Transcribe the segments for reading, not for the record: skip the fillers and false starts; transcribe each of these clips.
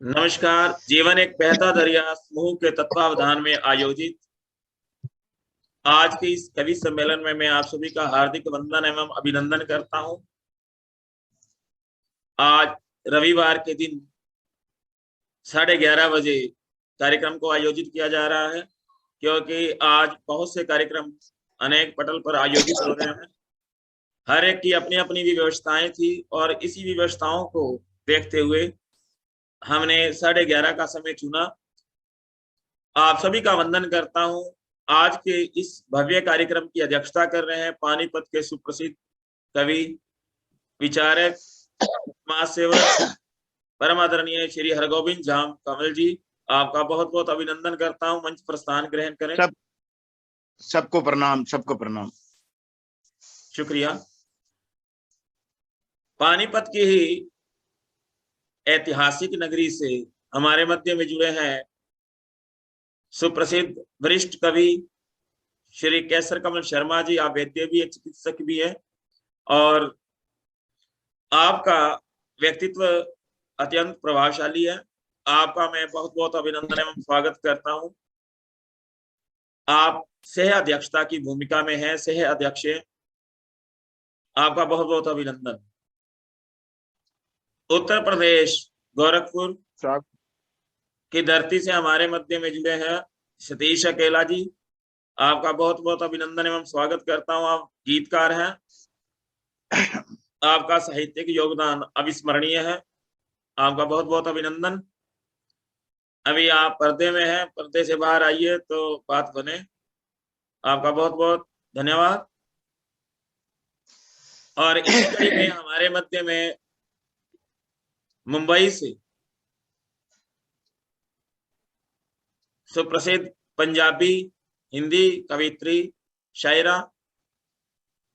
नमस्कार। जीवन एक बहता दरिया समूह के तत्वावधान में आयोजित आज के इस कवि सम्मेलन में मैं आप सभी का हार्दिक वंदन एवं अभिनंदन करता हूं। आज रविवार के दिन 11:30 बजे कार्यक्रम को आयोजित किया जा रहा है, क्योंकि आज बहुत से कार्यक्रम अनेक पटल पर आयोजित हो रहे हैं। हर एक की अपनी अपनी भी व्यवस्थाएं थी और इसी व्यवस्थाओं को देखते हुए हमने 11:30 का समय चुना। आप सभी का वंदन करता हूं। आज के इस भव्य कार्यक्रम की अध्यक्षता कर रहे हैं पानीपत के सुप्रसिद्ध कवि, विचारक, समाज सेवक, परम आदरणीय श्री हरगोविंद झाम कमल जी। आपका बहुत बहुत अभिनंदन करता हूं। मंच पर स्थान ग्रहण करें। सबको प्रणाम, सबको प्रणाम। शुक्रिया। पानीपत की ही ऐतिहासिक नगरी से हमारे मध्य में जुड़े हैं सुप्रसिद्ध वरिष्ठ कवि श्री केसर कमल शर्मा जी। आप वैद्य भी है, चिकित्सक भी है और आपका व्यक्तित्व अत्यंत प्रभावशाली है। आपका मैं बहुत बहुत अभिनंदन एवं स्वागत करता हूं। आप सह अध्यक्षता की भूमिका में हैं, सह अध्यक्ष हैं। आपका बहुत बहुत अभिनंदन। उत्तर प्रदेश गोरखपुर की धरती से हमारे मध्य में जुड़े हैं सतीश अकेला जी। आपका बहुत बहुत अभिनंदन एवं स्वागत करता हूं। आप गीतकार हैं। आपका साहित्यिक योगदान अविस्मरणीय है। आपका बहुत बहुत अभिनंदन। अभी आप पर्दे में हैं, पर्दे से बाहर आइए तो बात बने। आपका बहुत बहुत धन्यवाद। और इसी कड़ी में हमारे मध्य में मुंबई से सुप्रसिद्ध पंजाबी हिंदी कवित्री, शायरा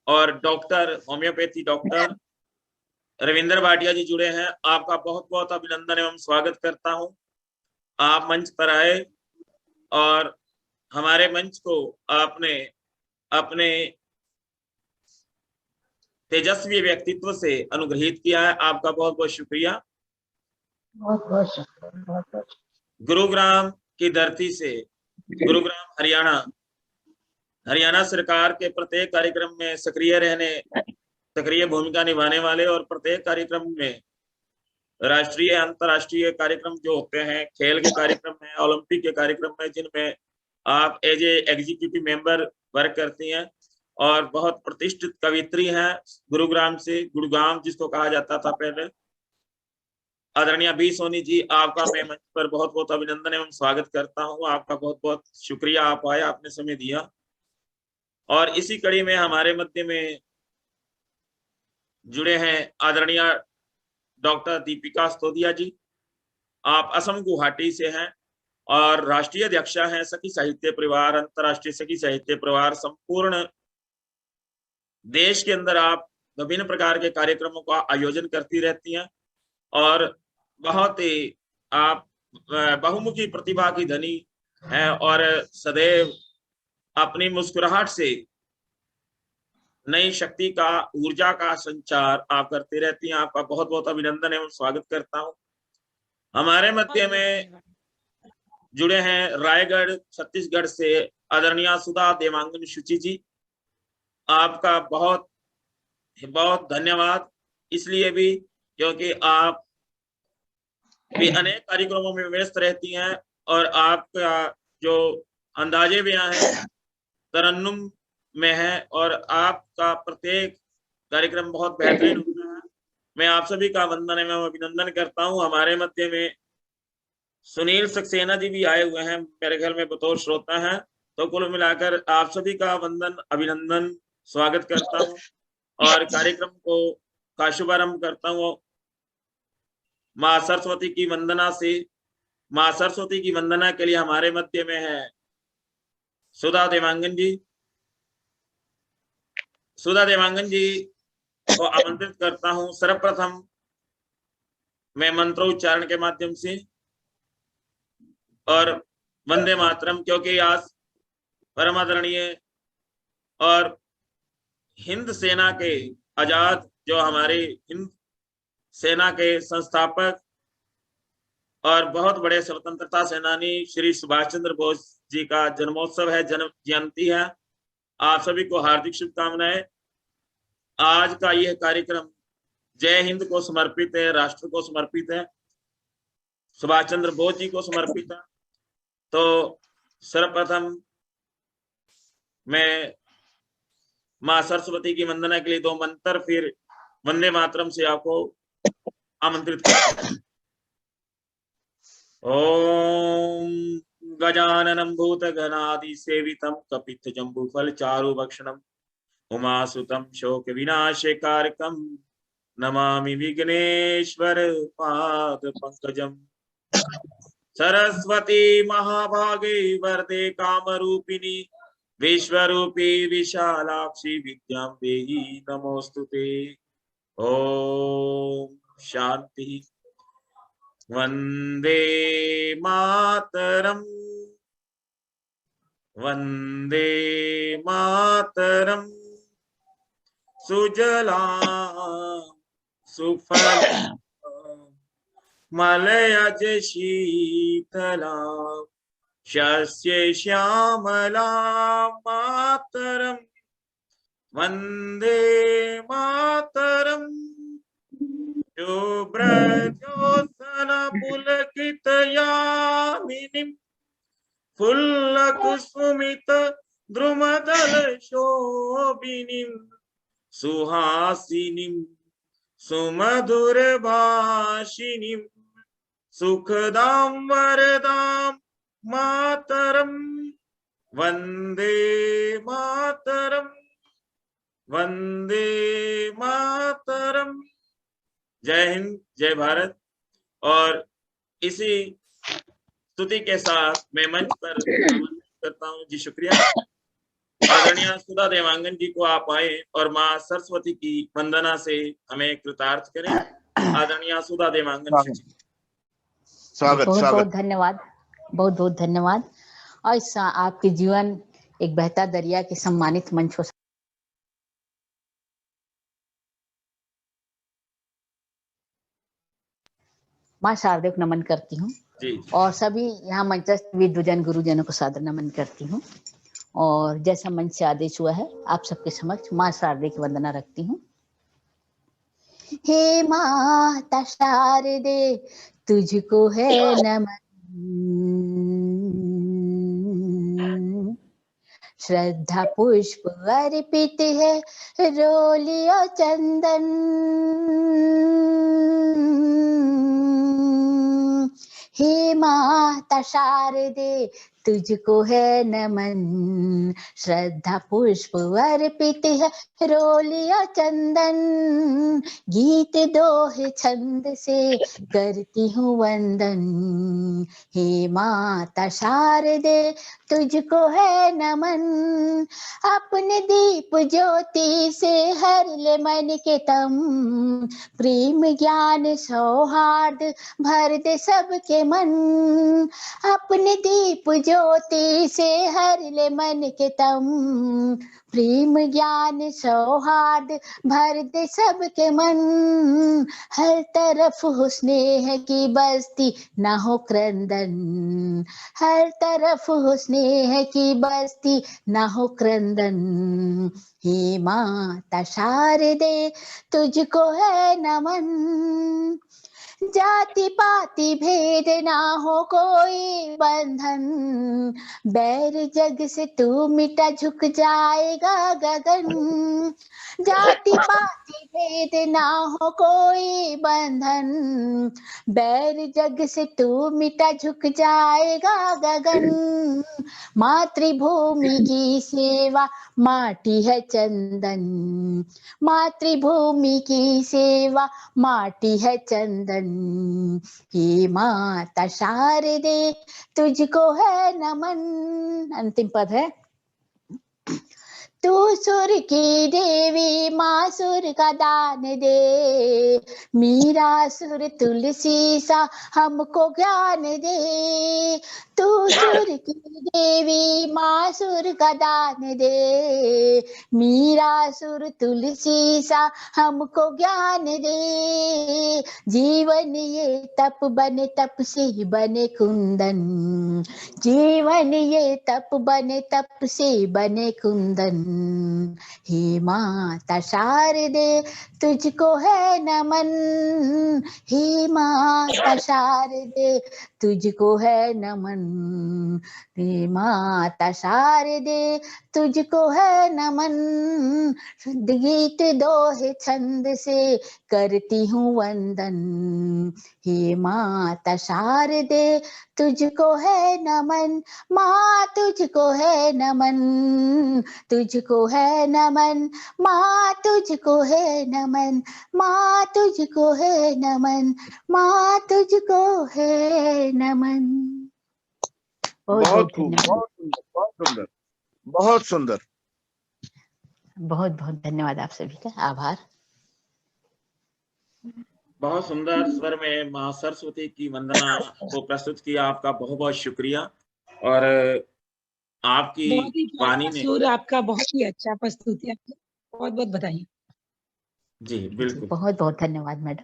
और doctor, homeopathy doctor Ravindra Bhatia ji जुड़े हैं। आपका बहुत बहुत अभिनंदन एवं स्वागत करता हूं। आप मंच पर आए और हमारे मंच को आपने अपने तेजस्वी व्यक्तित्व से अनुग्रहित किया है। आपका बहुत बहुत शुक्रिया। बहुत बहुत शुक्रिया। गुरुग्राम की धरती से, गुरुग्राम हरियाणा सरकार के प्रत्येक कार्यक्रम में सक्रिय भूमिका निभाने वाले और प्रत्येक कार्यक्रम में राष्ट्रीय अंतर्राष्ट्रीय कार्यक्रम जो होते हैं, खेल के कार्यक्रम में, ओलंपिक के कार्यक्रम में, जिनमें आप as a executive member work करती हैं और बहुत प्रतिष्ठित कवित्री हैं गुरुग्राम से, गुड़गांव जिसको कहा जाता था पहले। आदरणीय बी सोनी जी, आपका मैं मंच पर बहुत बहुत अभिनंदन एवं स्वागत करता हूं। आपका बहुत बहुत शुक्रिया, आप आए, आपने समय दिया। और इसी कड़ी में हमारे मध्य में जुड़े हैं आदरणीय डॉक्टर दीपिका स्तोदिया जी। आप असम गुवाहाटी से हैं और राष्ट्रीय अध्यक्षा हैं सखी साहित्य परिवार, अंतर्राष्ट्रीय सखी साहित्य परिवार। संपूर्ण देश के अंदर आप विभिन्न प्रकार के कार्यक्रमों का आयोजन करती रहती हैं और बहुत ही आप बहुमुखी प्रतिभा की धनी हैं और सदैव अपनी मुस्कुराहट से नई शक्ति का, ऊर्जा का संचार आप करती रहती हैं। आपका बहुत बहुत अभिनंदन एवं स्वागत करता हूं। हमारे मध्य में जुड़े हैं रायगढ़ छत्तीसगढ़ से आदरणीय सुधा देवांगन शुचि जी। आपका बहुत बहुत धन्यवाद, इसलिए भी क्योंकि आप भी अनेक कार्यक्रमों में व्यस्त रहती हैं और आपका जो अंदाजे बयां है तरन्नुम में है और आपका प्रत्येक कार्यक्रम बहुत बेहतरीन होता है। मैं आप सभी का वंदन एवं अभिनंदन करता हूं। हमारे मध्य में सुनील सक्सेना जी भी आए हुए हैं, मेरे ख्याल में बतौर श्रोता हैं। तो कुल मिलाकर आप सभी का वंदन, अभिनंदन, स्वागत करता हूं और कार्यक्रम को का शुभारंभ करता हूं माँ सरस्वती की वंदना से। माँ सरस्वती की वंदना के लिए हमारे मध्य में है सुधा देवांगन जी। सुधा देवांगन जी को आमंत्रित करता हूं। सर्वप्रथम मैं मंत्रोच्चारण के माध्यम से और वंदे मातरम, क्योंकि आज परम आदरणीय और हिंद सेना के आजाद, जो हमारे हिंद सेना के संस्थापक और बहुत बड़े स्वतंत्रता सेनानी श्री सुभाष चंद्र बोस जी का जन्मोत्सव है, जन्म जयंती है। आप सभी को हार्दिक शुभकामनाएं। आज का यह कार्यक्रम जय हिंद को समर्पित है, राष्ट्र को समर्पित है, सुभाष चंद्र बोस जी को समर्पित है। तो सर्वप्रथम मैं माँ सरस्वती की वंदना के लिए 2 मंत्र, फिर वंदे मातरम से आपको आमंत्रित करता हूं। ओम गजाननं भूतगणादि सेवितं कपित्थ जम्बूफल चारुभक्षणं उमासुतं शोक विनाशकारकं नमामि विघ्नेश्वर पाद पंकजम्। सरस्वती महाभागे वरदे कामरूपिणी विश्वरूपी विशालाक्षी विद्यां देहि नमोस्तुते। ओम शांति। वंदे मातरम, वंदे मातरम, सुजलां सुफलां मलयज शीतलां शस्य श्यामलां मातरम। वंदे मातरम। शुभ्रज्योत्स्ना पुलकितयामिनीं फुल्लकुसुमित द्रुमदल शोभिनीं सुहासिनीं सुमधुरभाषिणीं सुखदां वरदां मातरम। वंदे मातरम, वंदे मातरम। जय हिंद, जय भारत। और इसी स्तुति के साथ मैं मंच पर आमंत्रित करता हूं जी। शुक्रिया। आदरणीय सुधा देवांगन जी को आप आए और माँ सरस्वती की वंदना से हमें कृतार्थ करें। आदरणीय सुधा देवांगन जी। स्वागत बहुत स्वागत। बहुत धन्यवाद, बहुत बहुत धन्यवाद। और आपके जीवन एक बहता दरिया के सम्मानित मंच हो। माँ शारदे को नमन करती हूँ और सभी यहाँ मंचस्थ विद्वजन गुरुजनों को सादर नमन करती हूँ। और जैसा मंच से आदेश हुआ है आप सबके समक्ष माँ शारदे की वंदना रखती हूँ। हे माता शारदे तुझको है नमन, श्रद्धा पुष्प अर्पित है रोलियो चंदन। हे माता शारदे तुझको है नमन, श्रद्धा पुष्प अर्पित है रोलियो चंदन। गीत दोहे छंद से करती हूँ वंदन, हे माता शारदे तुझको है नमन। अपने दीप ज्योति से हर ले मन के तम, प्रेम ज्ञान सौहार्द भर दे सबके मन। अपने दीप ज्योति से हर ले मन के तम, प्रेम ज्ञान सौहार्द भर दे सबके मन। हर तरफ हो स्नेह की बस्ती ना हो क्रंदन, हर तरफ हो स्नेह की बस्ती ना हो क्रंदन। हे माता शारदे तुझको है नमन। जाति पाति भेद ना हो कोई बंधन, बैर जग से तू मिटा झुक जाएगा गगन। जाति पाति भेद ना हो कोई बंधन, बैर जग से तू मिटा झुक जाएगा गगन। मातृभूमि की सेवा माटी है चंदन, मातृभूमि की सेवा माटी है चंदन। हे माता शारदे तुझको है नमन। अंतिम पद है। तू सुर की देवी माँ सुर का दान दे, मीरा सुर तुलसी सा हमको ज्ञान दे। तू सुर की देवी माँ सुर का दान दे, मीरा सुर तुलसी सा हमको ज्ञान दे। जीवन ये तप बने तप से ही बने कुंदन, जीवन ये तप बने तप से बने कुंदन। हे माता शारदे तुझको है नमन, हे माता शारदे तुझको है नमन, हे माता शारदे तुझको है नमन। गीत दोहे छंद से करती हूँ वंदन, हे माता शारदे तुझको है नमन, माँ तुझको है नमन, तुझको है नमन, माँ तुझको है नमन, माँ तुझको है नमन, माँ तुझको है नमन। बहुत खूब, बहुत सुंदर, बहुत सुंदर, बहुत सुंदर। बहुत बहुत धन्यवाद आप सभी का, आभार। बहुत सुंदर स्वर में माँ सरस्वती की वंदना को प्रस्तुत किया, आपका बहुत बहुत शुक्रिया। और आपकी वाणी ने सुर आपका बहुत ही अच्छा प्रस्तुति, आपको बहुत बहुत बधाई। जी बिल्कुल, बहुत बहुत धन्यवाद मैडम,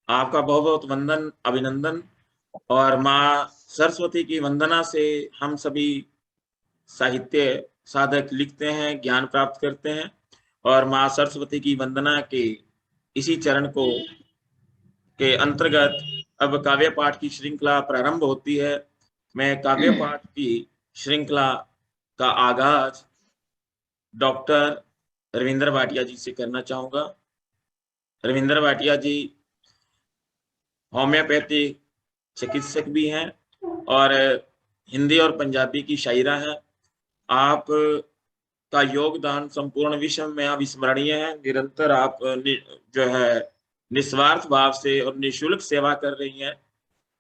आपका बहुत बहुत वंदन, अभिनंदन। और माँ सरस्वती की वंदना से हम सभी साहित्य साधक लिखते हैं, ज्ञान प्राप्त करते हैं। और माँ सरस्वती की वंदना के इसी चरण को के अंतर्गत अब काव्य पाठ की श्रृंखला प्रारंभ होती है। मैं काव्य पाठ की श्रृंखला का आगाज डॉक्टर रविंद्र भाटिया जी से करना चाहूंगा। रविंद्र भाटिया जी होम्योपैथिक चिकित्सक भी हैं और हिंदी और पंजाबी की शायरा हैं। आप का योगदान संपूर्ण विश्व में अविस्मरणीय है। निरंतर आप जो है निस्वार्थ भाव से और निःशुल्क सेवा कर रही हैं।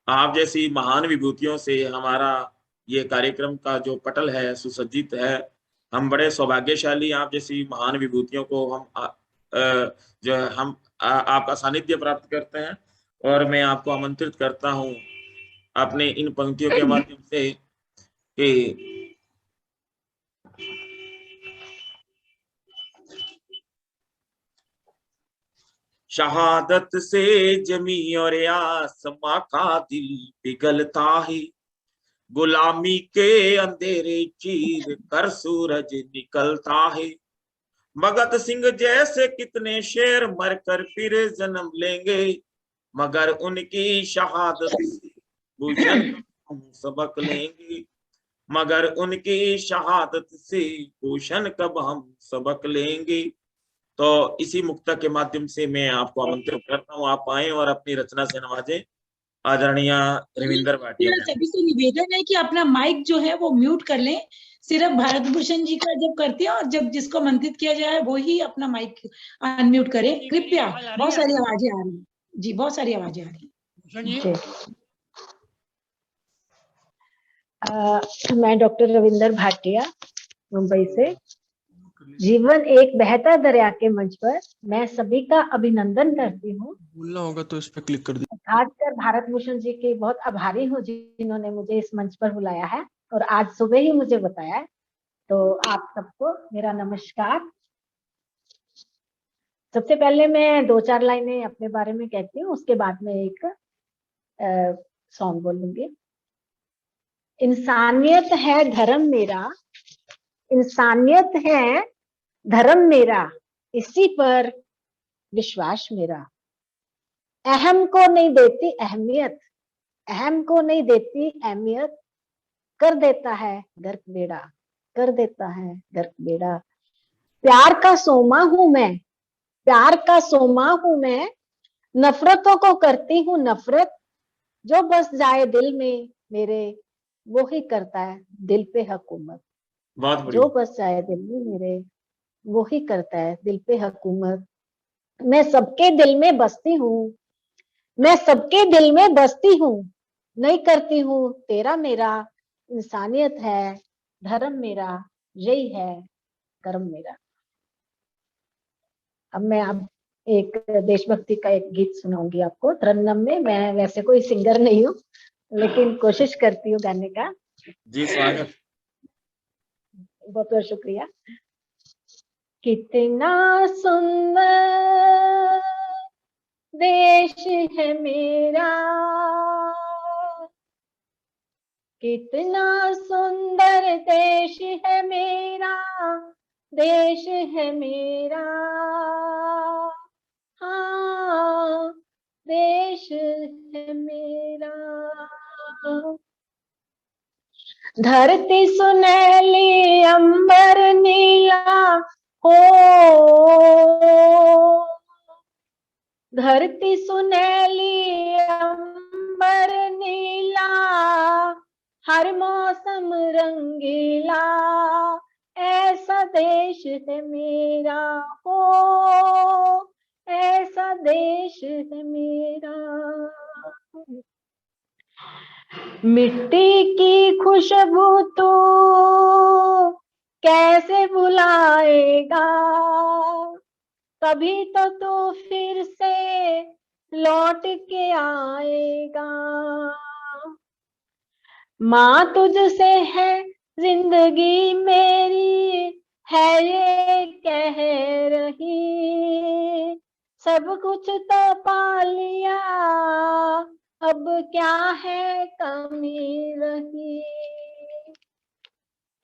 आप जैसी महान विभूतियों से हमारा ये कार्यक्रम का जो पटल है सुसज्जित है। हम बड़े सौभाग्यशाली, आप जैसी महान विभूतियों को हम जो है हम आपका सानिध्य प्राप्त करते हैं। और मैं आपको आमंत्रित करता हूं अपने इन पंक्तियों के माध्यम से कि शहादत से जमी और आसमां का दिल पिघलता है, गुलामी के अंधेरे चीर कर सूरज निकलता है। भगत सिंह जैसे कितने शेर मरकर फिर जन्म लेंगे, मगर उनकी शहादत से भूषण हम सबक लेंगे, मगर उनकी शहादत से भूषण कब हम सबक लेंगे। तो इसी मुक्ता के माध्यम से मैं आपको आमंत्रित करता हूँ, आप आए और अपनी रचना से नवाजे आदरणीय रविंद्र भाटिया। सभी से निवेदन है कि अपना माइक जो है वो म्यूट कर लें। सिर्फ भारत भूषण जी का जब करते हैं और जब जिसको आमंत्रित किया जाए वो ही अपना माइक अनम्यूट करें कृपया। बहुत सारी आवाजें आ रही हैं जी, बहुत सारी आवाजें आ रही हैं। मैं डॉक्टर रविंद्र भाटिया मुंबई से। जीवन एक बहता दरिया के मंच पर मैं सभी का अभिनंदन करती हूँ। बोलना होगा तो इस पर क्लिक कर दीजिए। खासकर भारत भूषण जी की बहुत आभारी हूँ जिन्होंने मुझे इस मंच पर बुलाया है और आज सुबह ही मुझे बताया है। तो आप सबको मेरा नमस्कार। सबसे पहले मैं 2-4 लाइनें अपने बारे में कहती हूँ, उसके बाद में एक सॉन्ग बोलूंगी। इंसानियत है धर्म मेरा, इंसानियत है धर्म मेरा, इसी पर विश्वास मेरा। अहम को नहीं देती अहमियत, अहम को नहीं देती अहमियत, कर देता है गर्क बेड़ा, कर देता है गर्क बेड़ा। प्यार का सोमा हूं मैं, प्यार का सोमा हूं मैं, नफरतों को करती हूँ नफरत, जो बस जाए दिल में मेरे वो ही करता है दिल पे हुकूमत। जो बस जाए दिल में मेरे वो ही करता है दिल पे हुकूमत। मैं सबके दिल में बसती हूँ, मैं सबके दिल में बसती हूँ, नहीं करती हूँ तेरा मेरा। इंसानियत है धर्म मेरा, यही है कर्म मेरा। अब मैं अब एक देशभक्ति का एक गीत सुनाऊंगी आपको तरन्नम में। मैं वैसे कोई सिंगर नहीं हूँ, लेकिन कोशिश करती हूँ गाने का। जी स्वागत। बहुत बहुत शुक्रिया। कितना सुंदर देश है मेरा, कितना सुंदर देश है मेरा, देश है मेरा, हाँ देश है मेरा। धरती सुनहली अंबर नीला हो, धरती सुनहली अंबर नीला, हर मौसम रंगीला, ऐसा देश है मेरा हो, ऐसा देश है मेरा। मिट्टी की खुशबू तू कैसे भुलाएगा, कभी तो तू फिर से लौट के आएगा। माँ तुझसे है जिंदगी मेरी, है ये कह रही, सब कुछ तो पा लिया, अब क्या है कमी रही।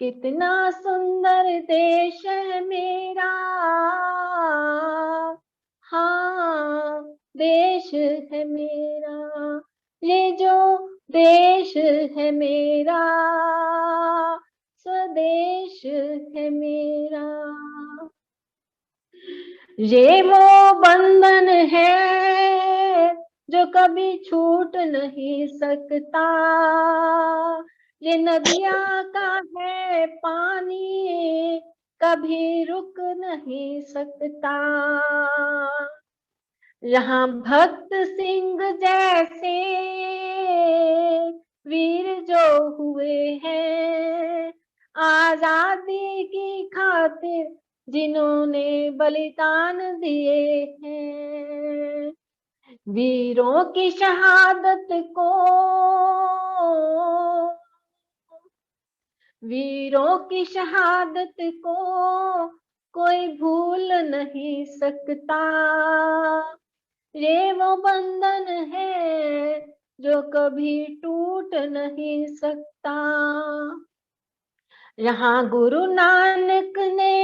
कितना सुंदर देश है मेरा, हाँ देश है मेरा, ये जो देश है मेरा, स्वदेश है मेरा। ये वो बंधन है जो कभी छूट नहीं सकता, ये नदियाँ का है पानी कभी रुक नहीं सकता। यहाँ भक्त सिंह जैसे वीर जो हुए हैं, आजादी की खातिर जिन्होंने बलिदान दिए हैं, वीरों की शहादत को, वीरों की शहादत को कोई भूल नहीं सकता। ये वो बंधन है जो कभी टूट नहीं सकता। यहाँ गुरु नानक ने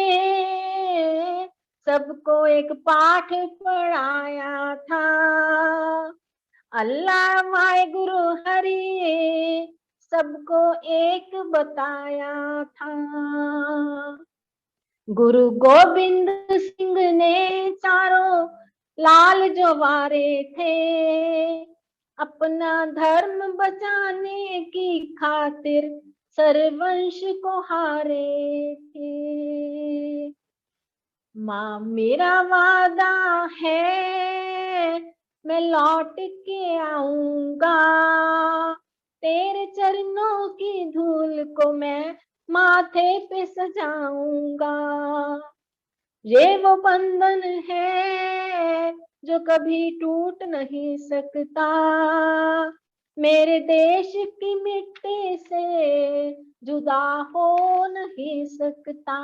सबको एक पाठ पढ़ाया था, अल्लाह वाहे गुरु हरि सबको एक बताया था। गुरु गोविंद सिंह ने चारों लाल जो वारे थे, अपना धर्म बचाने की खातिर सर्वंश को हारे थे। माँ मेरा वादा है मैं लौट के आऊंगा, तेरे चरणों की धूल को मैं माथे पे सजाऊंगा। ये वो बंधन है जो कभी टूट नहीं सकता, मेरे देश की मिट्टी से जुदा हो नहीं सकता,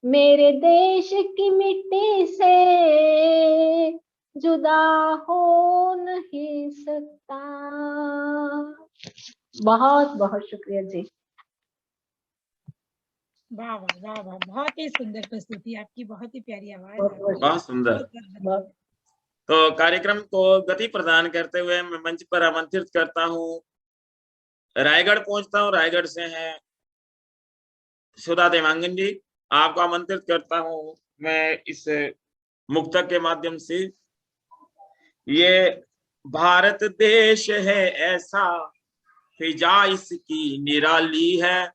मेरे देश की मिट्टी से जुदा हो नहीं सकता। बहुत बहुत शुक्रिया जी। वाह वाह वाह वाह, बहुत ही सुंदर प्रस्तुति आपकी, बहुत ही प्यारी आवाज। बहुत सुंदर। तो कार्यक्रम को गति प्रदान करते हुए मैं मंच पर आमंत्रित करता हूँ, रायगढ़ पहुंचता हूँ, रायगढ़ से हैं सुधा देवांगन जी, आपको आमंत्रित करता हूँ मैं इस मुक्तक के माध्यम से। ये भारत देश है ऐसा फिजा इसकी निराली है,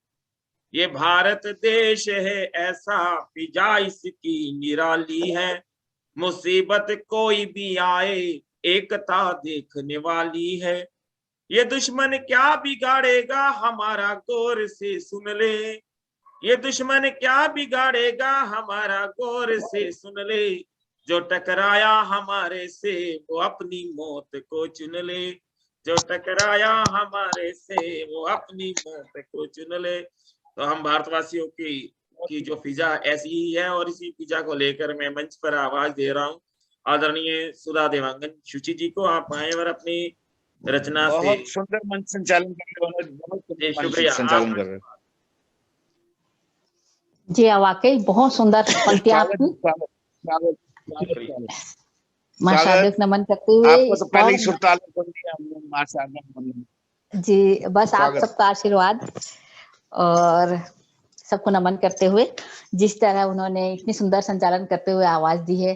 ये भारत देश है ऐसा फिजा इसकी निराली है, मुसीबत कोई भी आए एकता देखने वाली है, ये दुश्मन क्या बिगाड़ेगा हमारा गौर से सुन ले, ये दुश्मन क्या बिगाड़ेगा हमारा, गौर से सुन ले, जो टकराया हमारे से वो अपनी मौत को चुन ले, जो टकराया हमारे से वो अपनी मौत को चुन ले। तो हम भारतवासियों की जो फिजा ऐसी ही है, और इसी फिजा को लेकर मैं मंच पर आवाज दे रहा हूँ आदरणीय सुधा देवांगन शुचि जी को। आप आए और अपनी रचना से बहुत सुंदर मंच संचालन कर रहे हो, बहुत सुंदर मंच शुक्रिया संचालन कर रहे हो। जी वाकई बहुत सुंदर पंक्तियां आपकी। मां शारदा को नमन करते हुए आपको तो पहले ही सुरताल बोल दिया हमने, मां शारदा को नमन। जी बस आप सबका आशीर्वाद और सबको नमन करते हुए, जिस तरह उन्होंने इतनी सुंदर संचालन करते हुए आवाज दी है,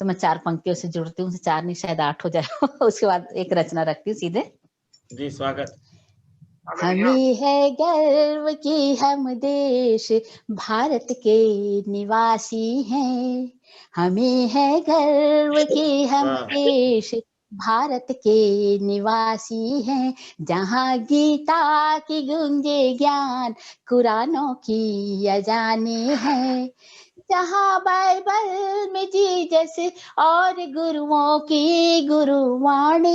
तो मैं 4 पंक्तियों से जुड़ती हूँ, 4 नहीं शायद 8 हो जाए उसके बाद एक रचना रखती हूँ सीधे। जी स्वागत। हमें है गर्व कि हम देश भारत के निवासी हैं, हमें है गर्व कि हम देश भारत के निवासी हैं, जहाँ गीता की गूंजे ज्ञान कुरानों की अजाने हैं, जहाँ बाइबल में जीसस और गुरुओं की गुरुवाणी,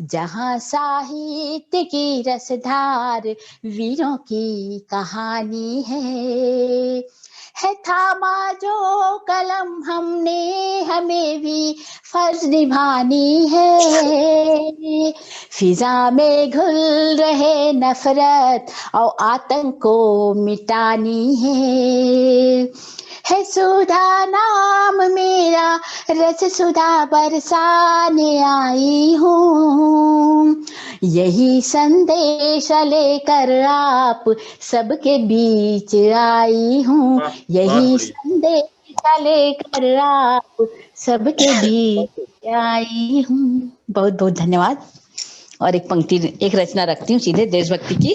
जहाँ साहित्य की रसधार वीरों की कहानी है थामा जो कलम हमने, हमें भी फर्ज निभानी है, फिजा में घुल रहे नफरत और आतंक को मिटानी है सुधा नाम मेरा, रस सुधा बरसाने आई हूँ, यही संदेश लेकर आप सबके बीच आई हूँ, यही संदेश लेकर आप सबके बीच आई हूँ। बहुत बहुत धन्यवाद। और एक पंक्ति, एक रचना रखती हूँ सीधे देशभक्ति की।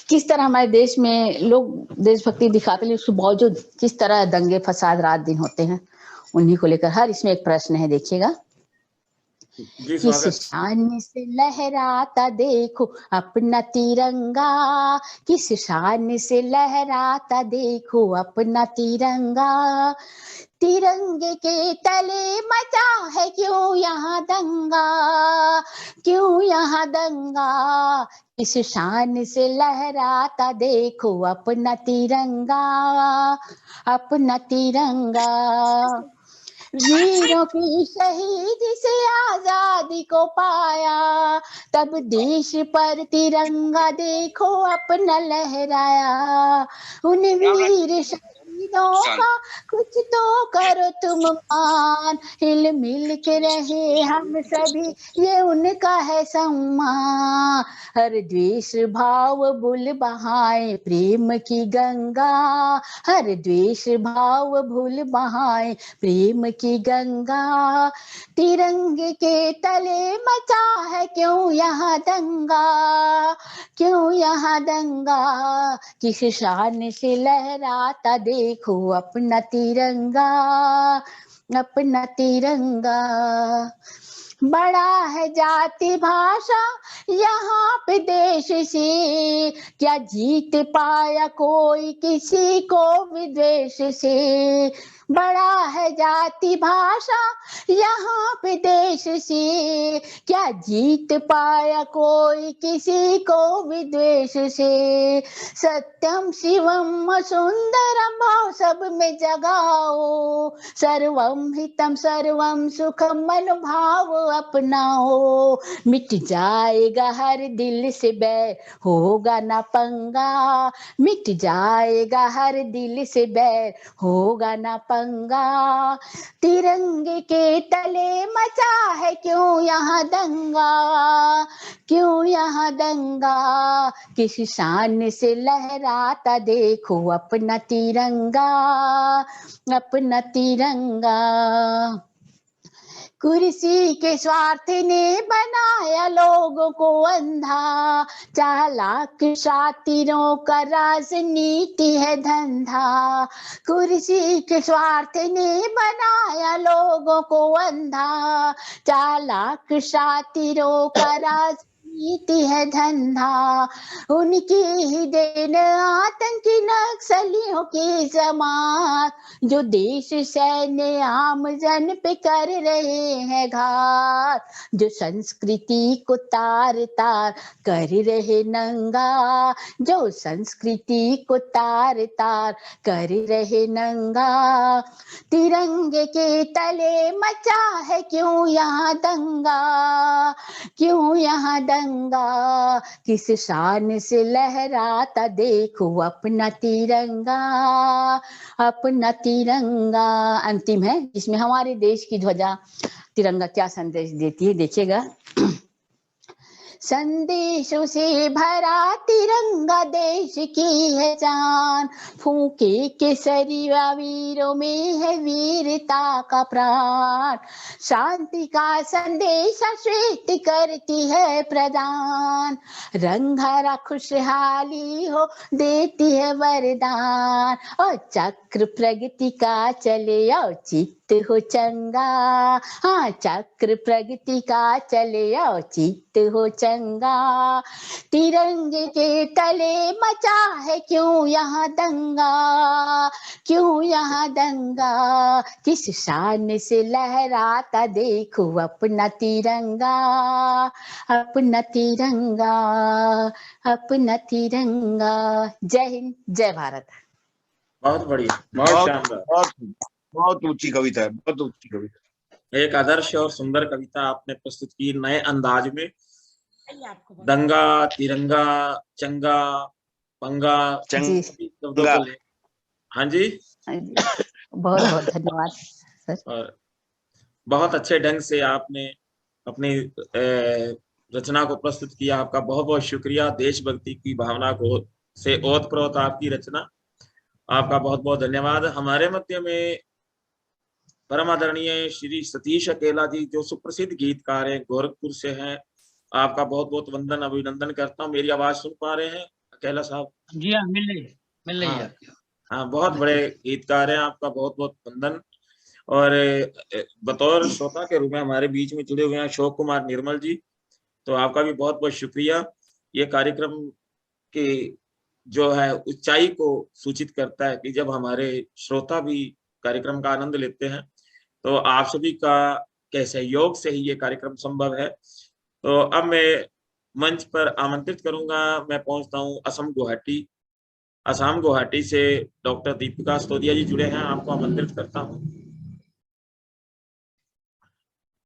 किस तरह हमारे देश में लोग देशभक्ति दिखाते हैं, उसके बावजूद किस तरह दंगे फसाद रात दिन होते हैं, उन्हीं को लेकर हर इसमें एक प्रश्न है, देखिएगा। किस शान से लहराता देखो अपना तिरंगा, किस शान से लहराता देखो अपना तिरंगा, तिरंगे के तले मचा है क्यों यहाँ दंगा, क्यों यहाँ दंगा, इस शान से लहराता देखो अपना तिरंगा, अपना तिरंगा, वीरों की शहीदी से आजादी को पाया, तब देश पर तिरंगा देखो अपना लहराया, उन वीर शहीदों का कुछ तो करो तुम मान, हिल मिल के रहे हम सभी ये उनका है सम्मान, हर द्वेष भाव भूल बहाए प्रेम की गंगा, हर द्वेष भाव भूल बहाए प्रेम की गंगा, तिरंगे के तले मचा है क्यों यहाँ दंगा, क्यों यहाँ दंगा, किस शान से लहराता देखो अपना तिरंगा, अपना तिरंगा, बड़ा है जाति भाषा यहाँ पे देश से, क्या जीत पाया कोई किसी को विद्वेष से, बड़ा है जाति भाषा यहाँ पे देश से, क्या जीत पाया कोई किसी को विद्वेष से, सत्यम शिवम सुंदरम भाव सब में जगाओ, सर्वम हितम सर्वम सुखम मनोभाव अपनाओ, मिट जाएगा हर दिल से बैर होगा ना पंगा, मिट जाएगा हर दिल से बैर होगा ना पंगा, तिरंगे के तले मचा है क्यों यहाँ दंगा, क्यों यहाँ दंगा, किस शान से लहराता देखो अपना तिरंगा, अपना तिरंगा, कुर्सी के स्वार्थ ने बनाया लोगों को अंधा, चालाक शातिरों का राजनीति है धंधा, कुर्सी के स्वार्थ ने बनाया लोगों को अंधा, चालाक शातिरों का राजनीति नीति है धंधा, उनकी ही देन आतंकी नक्सलियों की जमात, जो देश सैन्य आम जन पे कर रहे हैं घात, जो संस्कृति को तार तार कर रहे नंगा, जो संस्कृति को तार तार कर रहे नंगा, तिरंगे के तले मचा है क्यों यहाँ दंगा, क्यों यहाँ दंगा, किस शान से लहराता देखो अपना तिरंगा, अपना तिरंगा। अंतिम है जिसमें हमारे देश की ध्वजा तिरंगा क्या संदेश देती है, देखिएगा। संदेशों से भरा तिरंगा देश की है जान, फूके केसरिया वीरों में है वीरता का प्राण, शांति का संदेश श्वेत करती है प्रदान, रंग हरा खुशहाली हो देती है वरदान, और चक्र प्रगति का चले और चित्त हो चंगा, हाँ चक्र प्रगति का चले और चित्त हो चंगा, तिरंगे के तले मचा है क्यों यहाँ दंगा, क्यों यहाँ दंगा, किस शान से लहराता देखो अपना तिरंगा, अपना तिरंगा, अपना तिरंगा। जय हिंद, जय भारत। बहुत बढ़िया, बहुत शानदार, बहुत ऊंची कविता है, बहुत ऊंची कविता। एक आदर्श और सुंदर कविता आपने प्रस्तुत की नए अंदाज में। दंगा, तिरंगा, चंगा, पंगा, शब्दों को ले। हाँ जी, बहुत बहुत धन्यवाद सर। और बहुत अच्छे ढंग से आपने अपनी रचना को प्रस्तुत किया। आपका बहुत बहुत शुक्रिया। देशभक्ति की भावना को से ओतप्रोत आपकी रचना, आपका बहुत बहुत धन्यवाद। हमारे मध्य में परम आदरणीय श्री सतीश अकेला जी, जो सुप्रसिद्ध गीतकार हैं, गोरखपुर से हैं, आपका बहुत बहुत वंदन अभिनंदन करता हूँ। मेरी आवाज सुन पा रहे हैं अकेला साहब? जी हाँ, मिल रही है। हाँ, बहुत बड़े गीतकार हैं, आपका बहुत बहुत वंदन। और बतौर श्रोता के रूप में हमारे बीच में जुड़े हुए हैं अशोक कुमार निर्मल जी, तो आपका भी बहुत बहुत शुक्रिया। ये कार्यक्रम की जो है ऊंचाई को सूचित करता है कि जब हमारे श्रोता भी कार्यक्रम का आनंद लेते हैं, तो आप सभी का के सहयोग से ही ये कार्यक्रम संभव है। तो अब मैं मंच पर आमंत्रित करूंगा, मैं पहुंचता हूं असम गुवाहाटी। असम गुवाहाटी से डॉक्टर दीपिका स्तोदिया जी जुड़े हैं, आपको आमंत्रित करता हूं।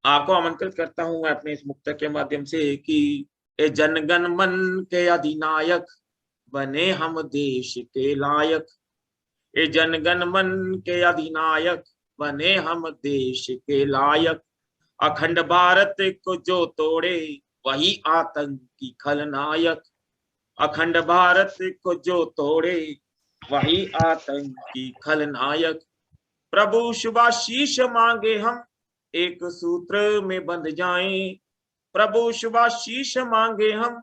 आपको आमंत्रित करता हूं मैं अपने इस मुक्तक के माध्यम से कि ए जनगण मन के अधिनायक बने हम देश के लायक, ए जनगण मन के अधिनायक बने हम देश के लायक, अखंड भारत को जो तोड़े वही आतंकी खलनायक, अखंड भारत को जो तोड़े वही आतंकी खलनायक, प्रभु शुभाशीष मांगे हम एक सूत्र में बंध जाएं, प्रभु शुभाशीष मांगे हम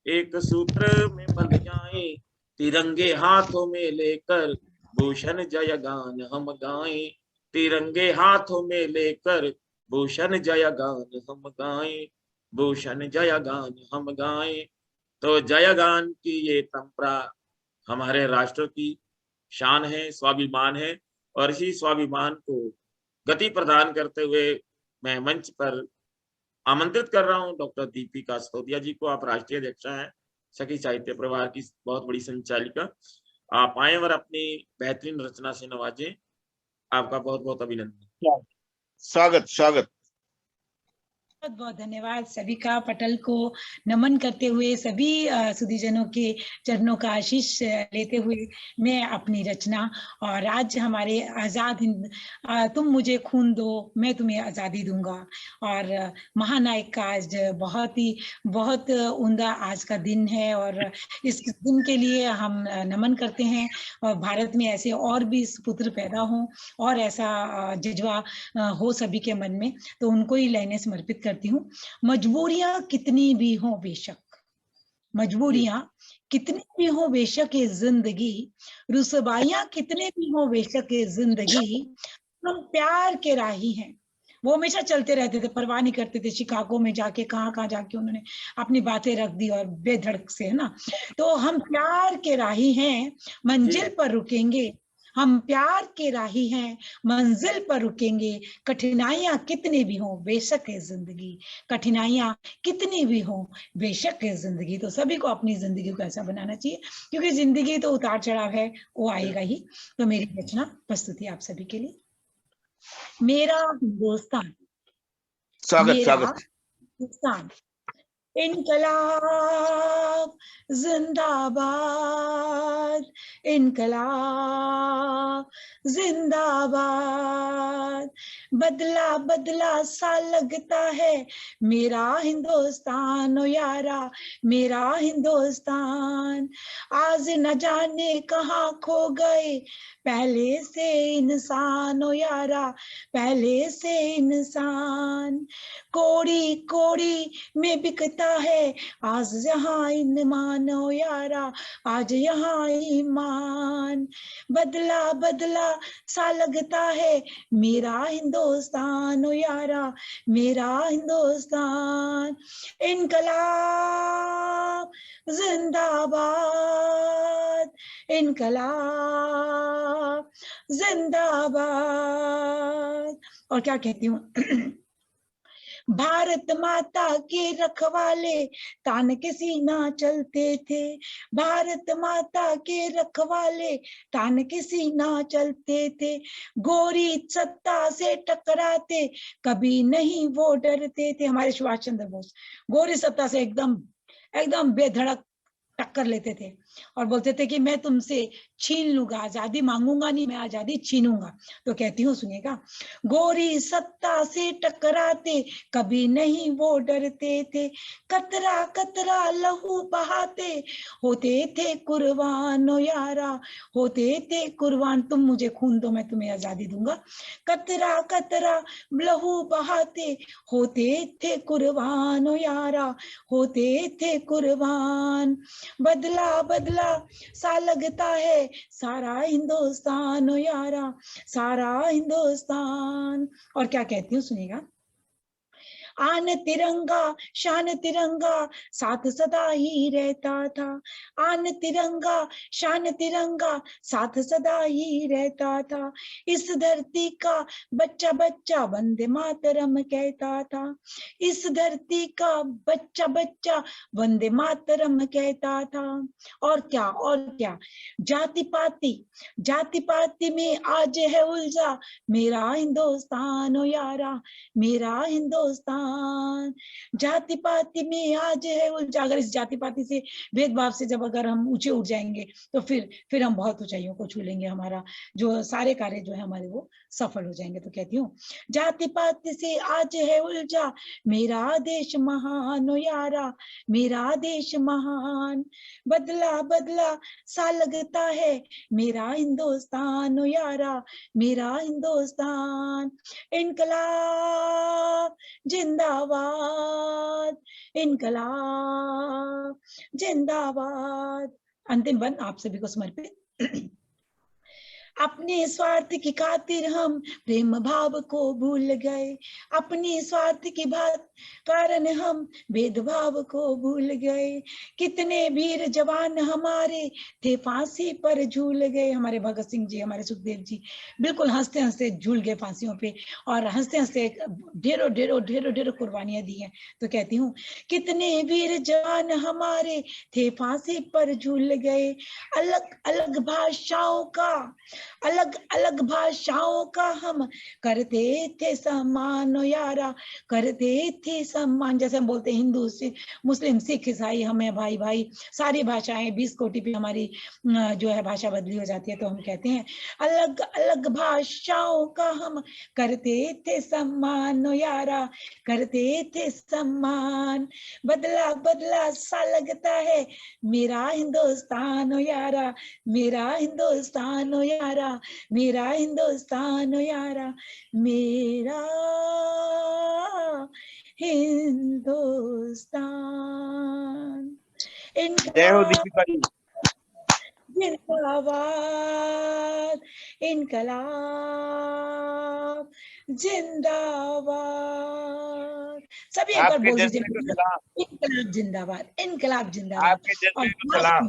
एक सूत्र में बंध जाएं, तिरंगे हाथों में लेकर भूषण जय गान हम गाएं, तिरंगे हाथों में लेकर भूषण जय गान हम गाएं, भूषण जय गान हम गाएं। तो जय गान की ये परंपरा हमारे राष्ट्र की शान है, स्वाभिमान है, और इसी स्वाभिमान को गति प्रदान करते हुए मैं मंच पर आमंत्रित कर रहा हूं डॉक्टर दीपिका स्तोदिया जी को। आप राष्ट्रीय अध्यक्षा हैं सखी साहित्य परिवार की बहुत बड़ी संचालिका, आप आए और अपनी बेहतरीन रचना से नवाजें। आपका बहुत बहुत अभिनंदन। स्वागत स्वागत। बहुत बहुत धन्यवाद सभी का। पटल को नमन करते हुए सभी सुधीजनों के चरणों का आशीष लेते हुए मैं अपनी रचना, और आज हमारे आजाद हिंद, तुम मुझे खून दो मैं तुम्हें आज़ादी दूंगा, और महानायक का आज बहुत उम्दा आज का दिन है, और इस दिन के लिए हम नमन करते हैं। और भारत में ऐसे और भी पुत्र पैदा हों और ऐसा जज्बा हो सभी के मन में, तो उनको ही लाइनें समर्पित करती हूँ। मजबूरियां कितनी भी हो बेशक, मजबूरियां कितनी भी हो बेशक ये जिंदगी, रुसवाइयां कितने भी हो बेशक ये जिंदगी, हम प्यार के राही हैं, वो हमेशा चलते रहते थे, परवाह नहीं करते थे। शिकागो में जाके कहाँ जाके उन्होंने अपनी बातें रख दी और बेधड़क से, है ना। तो हम प्यार के राही हैं, मंजिल पर रुकेंगे, हम प्यार के राही हैं, मंजिल पर रुकेंगे। कठिनाइयां कितनी भी हों बेशक है जिंदगी, कठिनाइयां कितनी भी हों बेशक है जिंदगी। तो सभी को अपनी जिंदगी को ऐसा बनाना चाहिए, क्योंकि जिंदगी तो उतार चढ़ाव है, वो आएगा ही। तो मेरी रचना प्रस्तुति आप सभी के लिए। मेरा हिंदुस्तान, स्वागत स्वागत। हिंदुस्तान, इनकलाब जिंदाबाद, इनकलाब जिंदाबाद। बदला बदला सा लगता है मेरा हिंदुस्तान, ओ यारा मेरा हिंदुस्तान। आज न जाने कहाँ खो गए पहले से इंसान, ओ यारा पहले से इंसान। कोड़ी कोड़ी में बिकता है आज यहाँ ईमान, ओ यारा आज यहाँ ईमान। बदला बदला सा लगता है मेरा हिंदुस्तान, ओ यारा मेरा हिंदुस्तान। इनकलाब जिंदाबाद, इनकलाब जिंदाबाद। और क्या कहती हूँ भारत माता के रखवाले तान के सीना चलते थे, भारत माता के रखवाले तान के सीना चलते थे। गोरी सत्ता से टकराते कभी नहीं वो डरते थे। हमारे सुभाष चंद्र बोस गोरी सत्ता से एकदम एकदम बेधड़क टक्कर लेते थे और बोलते थे कि मैं तुमसे छीन लूंगा, आजादी मांगूंगा नहीं, मैं आजादी छीनूंगा। तो कहती हूँ सुनिएगा। गोरी सत्ता से टकराते कभी नहीं वो डरते थे, कतरा कतरा लहू बहाते होते थे कुर्बान, ओ यारा होते थे कुर्बान। तुम मुझे खून दो, मैं तुम्हें आजादी दूंगा। कतरा कतरा लहू बहाते होते थे कुर्बान, ओ यारा होते थे कुर्बान। बदला बदला सा लगता है सारा हिंदुस्तान, ओ यारा सारा हिंदुस्तान। और क्या कहती हूँ सुनिएगा। आन तिरंगा शान तिरंगा साथ सदा ही रहता था, आन तिरंगा शान तिरंगा साथ सदा ही रहता था। इस धरती का बच्चा बच्चा वंदे मातरम कहता था, इस धरती का बच्चा बच्चा वंदे मातरम कहता था। और क्या जाति पाति में आज है उलझा मेरा हिंदुस्तान, ओ यारा मेरा हिंदुस्तान। जाति पाति में आज है उलझा। अगर इस जाति पाति से भेदभाव से जब अगर हम ऊंचे उठ जाएंगे तो फिर हम बहुत ऊंचाइयों को छू लेंगे, हमारा जो सारे कार्य जो है हमारे वो सफल हो जाएंगे। तो कहती हूँ जाति पाति से आज है उलझा मेरा देश महान, ओ यारा मेरा देश महान। बदला बदला सा लगता है मेरा हिंदुस्तान, ओ यारा मेरा हिंदुस्तान। इनकलाब जिंदाबाद, इनकलाब जिंदाबाद। अंतिम वन आप सभी को समर्पित। अपने स्वार्थ की खातिर हम प्रेम भाव को भूल गए, अपने स्वार्थ की बात कारण हम भेदभाव को भूल गए। कितने वीर जवान हमारे थे फांसी पर झूल गए। हमारे भगत सिंह जी, हमारे सुखदेव जी बिल्कुल हंसते हंसते झूल गए फांसियों पे, और हंसते हंसते ढेरों ढेरों ढेरों ढेरों कुर्बानियां दी हैं। तो कहती हूँ कितने वीर जवान हमारे थे फांसी पर झूल गए। अलग अलग भाषाओं का, अलग अलग भाषाओं का हम करते थे सम्मान, ओ यारा करते थे सम्मान। जैसे हम बोलते हैं हिंदू मुस्लिम सिख ईसाई, हमें भाई भाई, सारी भाषाएं 20 कोटि पे हमारी जो है भाषा बदली हो जाती है। तो हम कहते हैं अलग अलग भाषाओं का हम करते थे सम्मान, ओ यारा करते थे सम्मान। बदला बदला सा लगता है मेरा हिंदुस्तान, ओ यारा मेरा हिंदुस्तान, ओ यारा मेरा हिंदुस्तान, ओ यारा मेरा हिंदुस्तान। जय हो दीपिका जी। जिंदाबाद, इनकलाब जिंदाबाद। सभी एक बार आपके बोल जज्बे को दीजिए, सलाम, इनकलाब जिंदाबाद, इनकलाब जिंदाबाद। आपके जज्बे को सलाम।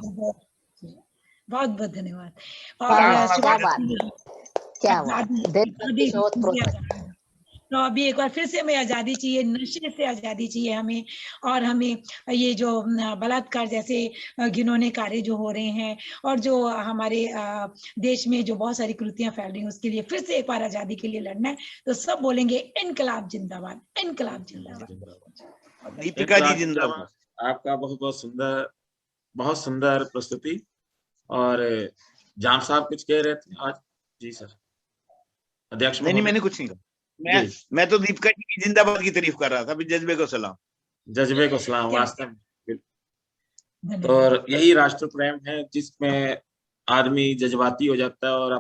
बहुत बहुत धन्यवाद। सलाम और क्या आपके बात, क्या बात, देशभक्ति से ओतप्रोत। तो अभी एक बार फिर से हमें आजादी चाहिए, नशे से आजादी चाहिए हमें, और हमें ये जो बलात्कार जैसे घिनौने कार्य जो हो रहे हैं, और जो हमारे देश में जो बहुत सारी कृतियां फैल रही हैं, उसके लिए फिर से एक बार आजादी के लिए लड़ना है। तो सब बोलेंगे इनकलाब जिंदाबाद, इनकलाब जिंदाबाद। दीपिका जी जिंदाबाद। आपका बहुत सुंदर प्रस्तुति। और जाम साहब कुछ कह रहे थे आज? जी सर, अध्यक्ष। नहीं, मैंने कुछ नहीं कहा। मैं तो दीपिका जी की जिंदाबाद की तारीफ कर रहा था। जज्बे को सलाम, जज्बे को सलाम। वास्तव में और यही राष्ट्र प्रेम है, जिसमें आदमी जज्बाती हो जाता है, और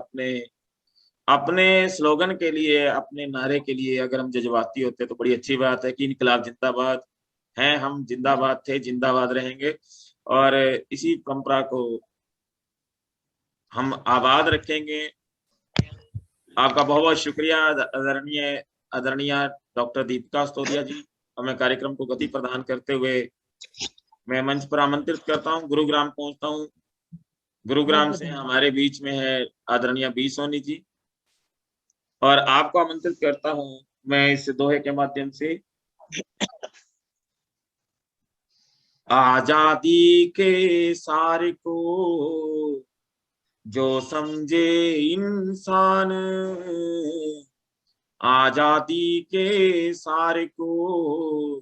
अपने स्लोगन के लिए, अपने नारे के लिए अगर हम जज्बाती होते तो बड़ी अच्छी बात है कि इनकलाब जिंदाबाद है। हम जिंदाबाद थे, जिंदाबाद रहेंगे, और इसी परंपरा को हम आबाद रखेंगे। आपका बहुत बहुत शुक्रिया आदरणीय डॉक्टर दीपिका स्तोदिया जी। हमें कार्यक्रम को गति प्रदान करते हुए मैं मंच पर आमंत्रित करता हूँ। गुरुग्राम पहुंचता हूँ। गुरुग्राम से हमारे बीच में है आदरणीय बी सोनी जी, और आपको आमंत्रित करता हूँ मैं इस दोहे के माध्यम से। आजादी के सार को जो समझे इंसान, आजादी के सार को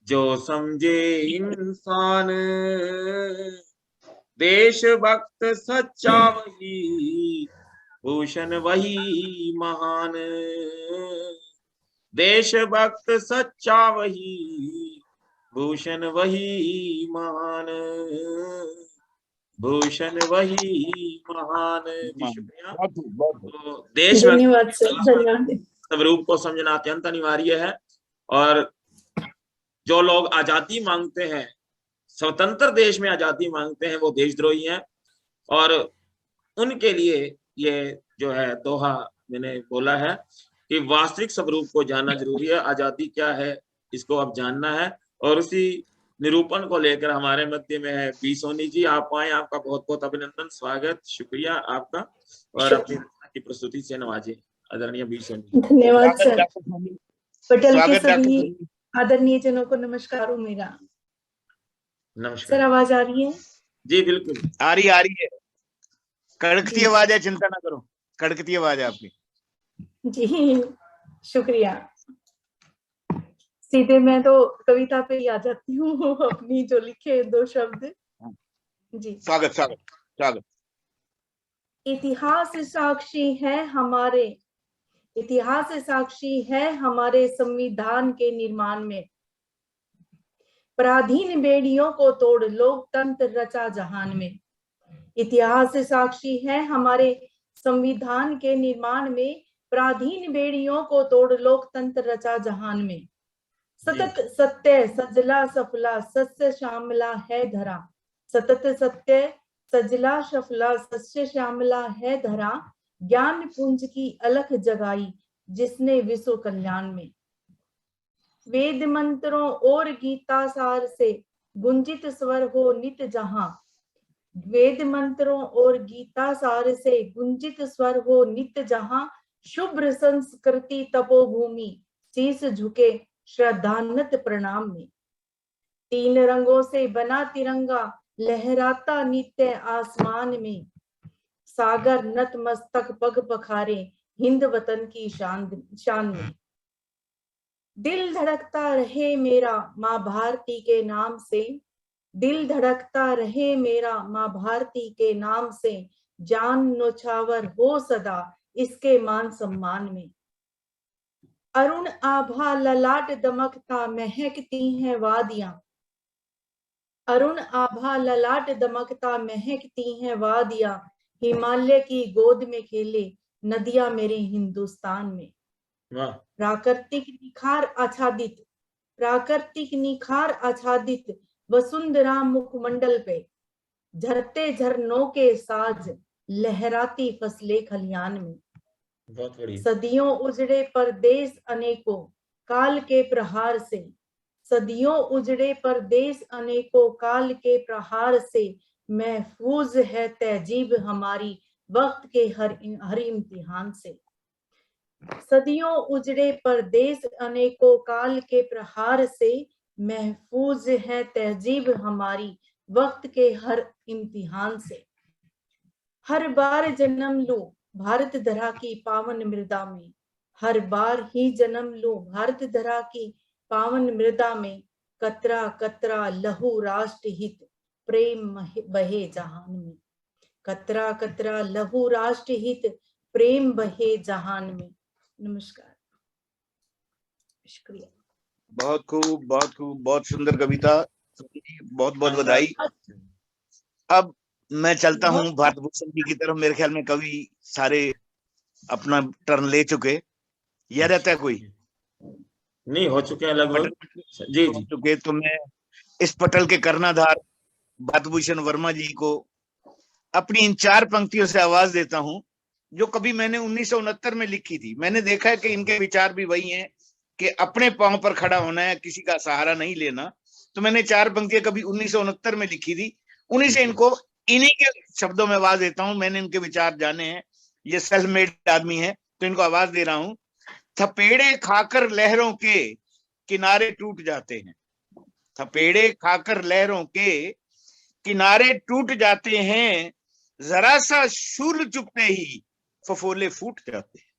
जो समझे इंसान, देशभक्त सच्चा वही भूषण वही महान, देशभक्त सच्चा वही भूषण वही महान, भूषण वही महान। जी शुक्रिया। तो देशभक्त स्वरूप को समझना अत्यंत अनिवार्य है, और जो लोग आजादी मांगते हैं, स्वतंत्र देश में आजादी मांगते हैं, वो देशद्रोही हैं। और उनके लिए ये जो है दोहा मैंने बोला है कि वास्तविक स्वरूप को जानना जरूरी है। आजादी क्या है इसको अब जानना है, और उसी निरूपण को लेकर हमारे मध्य में है बी सोनी जी। आप आए, आपका बहुत बहुत अभिनंदन, स्वागत, शुक्रिया आपका, और अपनी रचना की प्रस्तुति से नवाजे आदरणीय बी सोनी। धन्यवाद सर। पटेल के सभी आदरणीय जनों को नमस्कार मेरा। नमस्कार सर, आवाज आ रही है? जी बिल्कुल आ रही है। कड़कती आवाज है, चिंता ना करो, कड़कती आवाज है आपकी। जी शुक्रिया। सीधे मैं तो कविता पे ही आ जाती हूँ, अपनी जो लिखे 2 शब्द। जी स्वागत स्वागत स्वागत। इतिहास साक्षी है हमारे, इतिहास साक्षी है हमारे संविधान के निर्माण में, पराधीन बेड़ियों को तोड़ लोकतंत्र रचा जहान में। इतिहास साक्षी है हमारे संविधान के निर्माण में, पराधीन बेड़ियों को तोड़ लोकतंत्र रचा जहान में। सतत सत्य सजला सफला सस्य श्यामला है धरा, सतत सत्य सजला सफला सस्य श्यामला है धरा, ज्ञान पुंज की अलख जगाई जिसने विश्व कल्याण में। वेद मंत्रों और गीता सार से गुंजित स्वर हो नित जहां, वेद मंत्रों और गीता सार से गुंजित स्वर हो नित जहां, शुभ्र संस्कृति तपोभूमि शीश झुके श्रद्धानत प्रणाम में। 3 रंगों से बना तिरंगा लहराता नित्य आसमान में, सागर नतमस्तक पग पखारे हिंद वतन की शान में। दिल धड़कता रहे मेरा माँ भारती के नाम से, दिल धड़कता रहे मेरा माँ भारती के नाम से, जान नौछावर हो सदा इसके मान सम्मान में। अरुण आभा ललाट दमकता महकती हैं वादियां, अरुण आभा ललाट दमकता महकती हैं वादियां, हिमालय की गोद में खेले नदियां मेरे हिंदुस्तान में। प्राकृतिक निखार आच्छादित, प्राकृतिक निखार आच्छादित वसुंधरा मुखमंडल पे, झरते झरनों के साज लहराती फसले खलियान में। बहुत बढ़िया। सदियों उजड़े परदेश अनेकों काल के प्रहार से, सदियों उजड़े परदेश अनेकों काल के प्रहार से, महफूज है तहजीब हमारी वक्त के हर इम्तिहान से। सदियों उजड़े परदेश अनेकों काल के प्रहार से, महफूज है तहजीब हमारी वक्त के हर इम्तिहान से। हर बार जन्म लूं भारत धरा की पावन मृदा में, हर बार ही जन्म लूं भारत धरा की पावन मृदा में, कतरा कतरा लहू राष्ट्र हित प्रेम बहे जहान में, कतरा कतरा लहू राष्ट्र हित प्रेम बहे जहान में। नमस्कार, शुक्रिया। बहुत खूब, बहुत खूब, बहुत सुंदर कविता, बहुत बहुत बधाई। अब मैं चलता हूँ भारत भूषण जी की तरफ। मेरे ख्याल में कवि सारे अपना टर्न ले चुके, या रहता है कोई? नहीं, हो चुके हैं लगभग। जी जी चुके। तो मैं इस पटल के कर्णाधार भारत भूषण वर्मा जी को अपनी इन 4 पंक्तियों से आवाज देता हूँ, जो कभी मैंने 1969 में लिखी थी। मैंने देखा है कि इनके विचार भी वही हैं कि अपने पांव पर खड़ा होना है, किसी का सहारा नहीं लेना। तो मैंने 4 पंक्तियां कभी 1969 में लिखी थी, उन्हीं से इनको इन्हीं के शब्दों में आवाज देता हूं। मैंने इनके विचार जाने हैं, ये सेल्फ मेड आदमी है, तो इनको आवाज दे रहा हूं। थपेड़े खाकर लहरों के किनारे टूट जाते हैं, थपेड़े खाकर लहरों के किनारे टूट जाते हैं, जरा सा शूल चुपते ही फफोले फूट जाते हैं।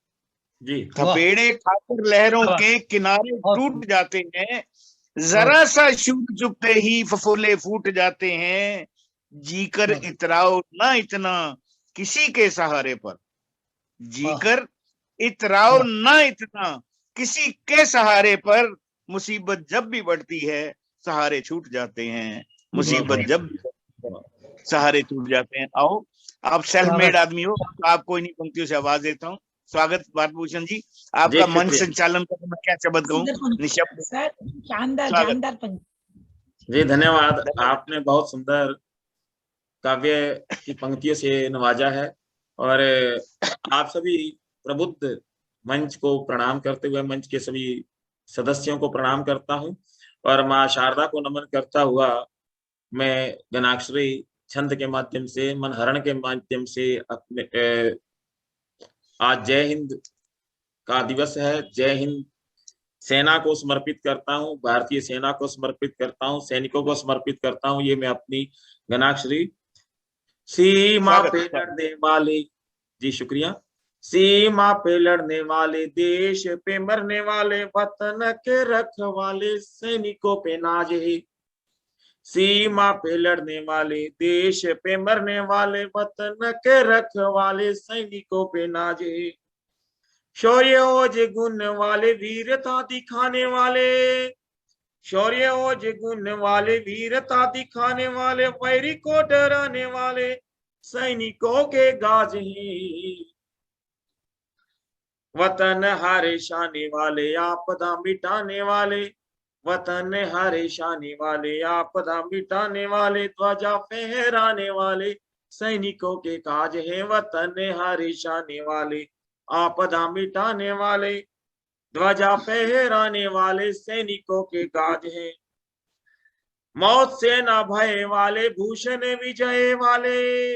जी, थपेड़े खाकर लहरों के किनारे टूट जाते हैं, जरा सा शूल चुपते ही फफोले फूट जाते हैं, जीकर इतराओ ना इतना किसी के सहारे पर, जीकर इतराओ ना इतना किसी के सहारे पर, मुसीबत जब भी बढ़ती है सहारे छूट जाते हैं, मुसीबत जब सहारे छूट जाते हैं। आओ, आप सेल्फ मेड आदमी हो, तो आपको इन्हीं पंक्तियों से आवाज देता हूँ। स्वागत भारत भूषण जी, आपका मंच संचालन का मैं क्या शब्द कहूँ, निशब्द। शानदार शानदार पंक्ति। जी धन्यवाद, आपने बहुत सुंदर काव्य की पंक्तियों से नवाजा है। और आप सभी प्रबुद्ध मंच को प्रणाम करते हुए मंच के सभी सदस्यों को प्रणाम करता हूं, और माँ शारदा को नमन करता हुआ मैं गणाक्षरी छंद के माध्यम से, मनहरण के माध्यम से अपने आज जय हिंद का दिवस है, जय हिंद सेना को समर्पित करता हूं, भारतीय सेना को समर्पित करता हूं, सैनिकों को समर्पित करता हूं। ये मैं अपनी गणाक्षरी सीमा पे लड़ने वाले, जी शुक्रिया, सीमा पे लड़ने वाले, देश पे मरने वाले, वतन के रखवाले, सैनिकों पे नाज है। सीमा पे लड़ने वाले, देश पे मरने वाले, वतन के रखवाले, सैनिकों पे नाज है। शौर्य ओज गुण वाले, वीरता दिखाने वाले, शौर्य ओज गुण वाले, वीरता दिखाने वाले, वैरी को डराने वाले, सैनिकों के गाज हैं। वतन हारे शाने वाले, आपदा मिटाने वाले, वतन हारे शाने वाले, आपदा मिटाने वाले, ध्वजा फहराने वाले, सैनिकों के काज है। वतन हारे शाने वाले, आपदा मिटाने वाले, ध्वजा फहराने वाले, सैनिकों के काज है। मौत से न भय वाले, भूषण विजय वाले,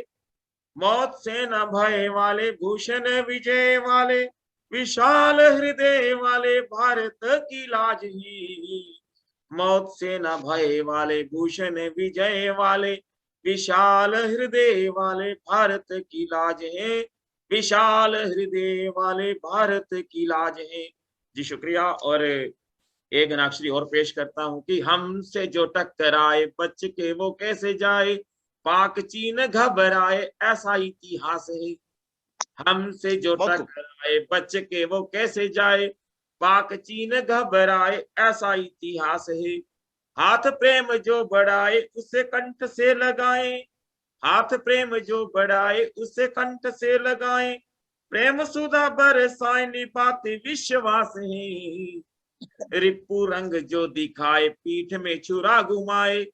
मौत से न भय वाले, भूषण विजय वाले, विशाल हृदय वाले, भारत की लाज ही। मौत से न भय वाले, भूषण विजय वाले, विशाल हृदय वाले, भारत की लाज है, विशाल हृदय वाले, भारत की लाज है। जी शुक्रिया। और एक गणाक्षरी और पेश करता हूं कि हमसे जो टकराए बच के वो कैसे जाए, पाक चीन घबराए ऐसा इतिहास है। हमसे जो टकराए बच के वो कैसे जाए, पाक चीन घबराए ऐसा इतिहास है। हाथ प्रेम जो बढ़ाए उसे कंठ से लगाए, हाथ प्रेम जो बढ़ाए उसे कंठ से लगाए, प्रेम सुधा बरसाए निभाते विश्वास है। रिपु रंग जो दिखाए पीठ में छुरा घुमाए,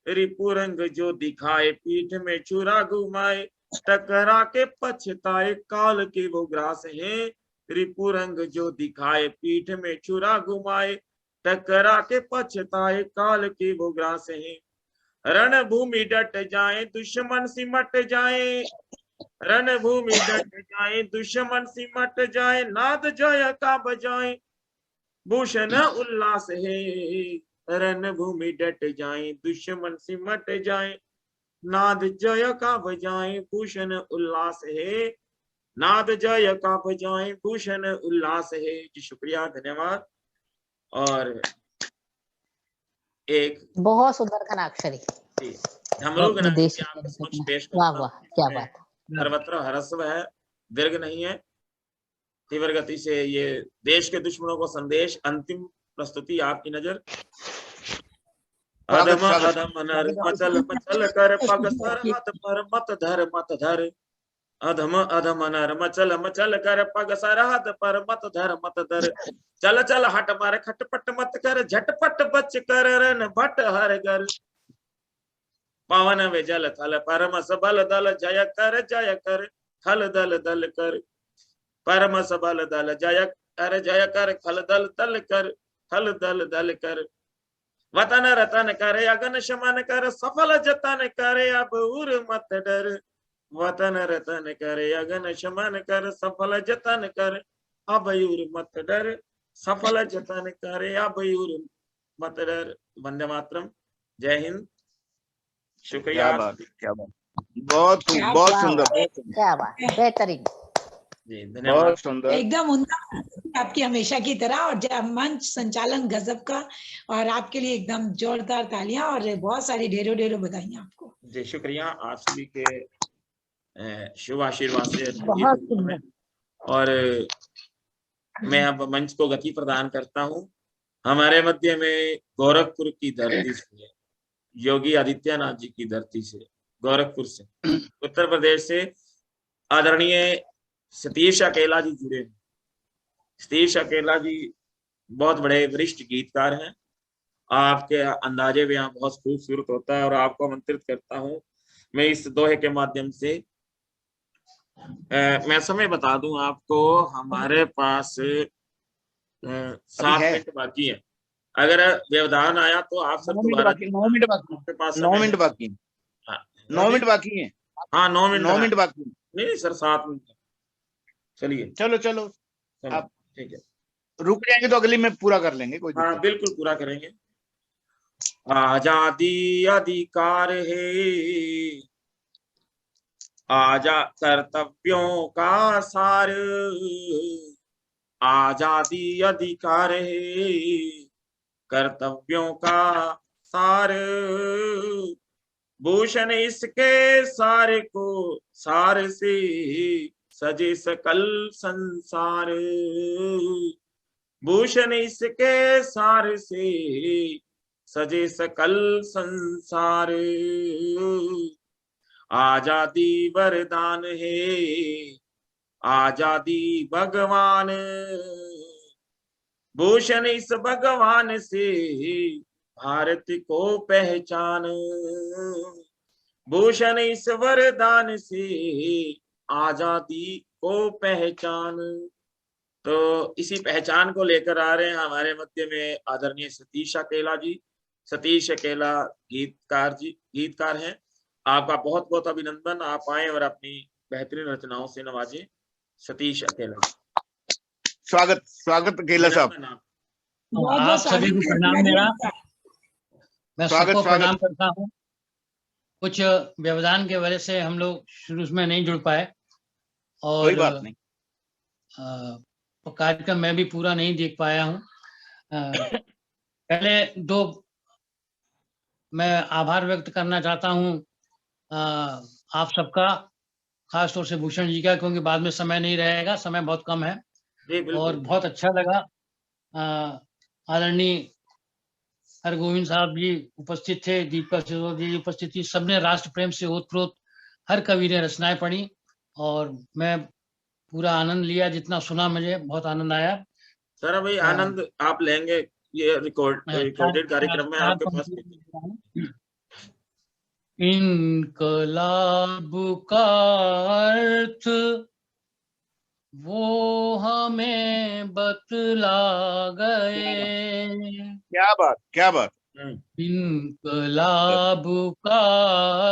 रिपु रंग जो दिखाए पीठ में छुरा घुमाए, टकरा के पछताए काल के वो ग्रास है, त्रिपुरंग जो दिखाए, पीठ में छुरा घुमाए, टकरा के पछताए, काल की वो ग्रास है। रणभूमि डट जाए, दुश्मन सिमट जाए, रणभूमि डट जाए, दुश्मन सिमट जाए, नाद जय का बजाए, भूषण उल्लास है। रणभूमि डट जाए, दुश्मन सिमट जाए, नाद जय का बजाए, भूषण उल्लास है, नाद जय का बजाए, भूषण उल्लास है। जी शुक्रिया, धन्यवाद। और एक बहुत सुंदर घनाक्षरी, धमरू विदेश आपके समक्ष पेश वाह करता वाह, हूं। क्या बात है। सर्वत्र हर्षव है, दीर्घ नहीं है, तीव्र गति से ये देश के दुश्मनों को संदेश। अंतिम प्रस्तुति आपकी नजर। अधम अधम नर मचल मचल कर पग सरहद पर मत धर मत धर, अधम अधम नर मचल मचल कर पग सरहद पर मत धर मत धर, चल चल हट मार खटपट मत कर, झटपट बच कर रन भट हर घर, पवन वे जल थल परम सबल दल जय कर खल दल दल कर, परम सबल दल जय कर खल दल दल कर, खल दल दल कर, वतन रतन करे अगन शमन कर, सफल जतन करे अब उर मत डर, वतन रतन करे अगन शमन कर, सफल जतन कर अब उर मत डर, सफल जतन करे अब उर मत डर। वंदे मातरम। जय हिंद। शुक्रिया। क्या बात, क्या बात, बहुत बहुत सुंदर, क्या बात, बेहतरीन जी धन्यवाद। बहुत सुंदर, एकदम उनका आपकी हमेशा की तरह, और मंच संचालन गजब का, और आपके लिए एकदम जोरदार तालियां और बहुत सारी ढेरों ढेरों बधाइयां आपको। जी शुक्रिया आप सभी के शुभ आशीर्वाद से। बहुत सुंदर। और मैं अब मंच को गति प्रदान करता हूँ। हमारे मध्य में गोरखपुर की धरती से, योगी आदित्यनाथ जी की धरती से, गोरखपुर से, उत्तर प्रदेश से आदरणीय सतीश अकेला जी जुड़े हैं। सतीश अकेला जी बहुत बड़े वरिष्ठ गीतकार हैं। आपके अंदाजे भी यहाँ बहुत खूबसूरत होता है, और आपको आमंत्रित करता हूँ मैं इस दोहे के माध्यम से। मैं समय बता दूं आपको, हमारे पास 7 मिनट बाकी है। अगर व्यवधान आया तो आप सब 9 मिनट बाकी, 9 मिनट बाकी, 9 मिनट बाकी, 9 मिनट बाकी है। हाँ 9 मिनट, 9 मिनट बाकी। नहीं सर 7 मिनट। चलिए चलो चलो, आप ठीक है, रुक जाएंगे तो अगली में पूरा कर लेंगे, कोई हाँ बिल्कुल पूरा करेंगे। आजादी अधिकार है, आजा कर्तव्यों का सार, आजादी अधिकार है, कर्तव्यों का सार, भूषण इसके सार को सार से सजे सकल संसार, भूषण इसके सार से सजे सकल संसार, आजादी वरदान है, आजादी भगवान, भूषण इस भगवान से भारत को पहचान, भूषण इस वरदान से आजादी को पहचान। तो इसी पहचान को लेकर आ रहे हैं हमारे मध्य में आदरणीय सतीश अकेला जी। सतीश अकेला गीतकार हैं। आपका बहुत बहुत अभिनंदन, आप आए और अपनी बेहतरीन रचनाओं से नवाजें। सतीश अकेला, स्वागत, स्वागत अकेला साहब। आप सभी को प्रणाम मेरा, मैं सबको प्रणाम करता हूँ। कुछ व्यवधान के वजह से हम लोग शुरू में नहीं जुड़ पाए, और कोई बात नहीं, कार्यक्रम मैं भी पूरा नहीं देख पाया हूँ। पहले दो मैं आभार व्यक्त करना चाहता हूँ आप सबका, खास तौर से भूषण जी का, क्योंकि बाद में समय नहीं रहेगा, समय बहुत कम है। और बहुत अच्छा लगा, आदरणीय हरगोविंद साहब जी उपस्थित थे, दीपक जी उपस्थित थी, सबने राष्ट्र प्रेम से ओतप्रोत हर कवि ने रचनाएं पढ़ी, और मैं पूरा आनंद लिया, जितना सुना मुझे बहुत आनंद आया। सर भाई आनंद आप लेंगे, ये रिकॉर्डेड कार्यक्रम में आपके पास। इनकलाब का अर्थ वो हमें बतला गए। क्या बात, क्या बात। इनकलाब का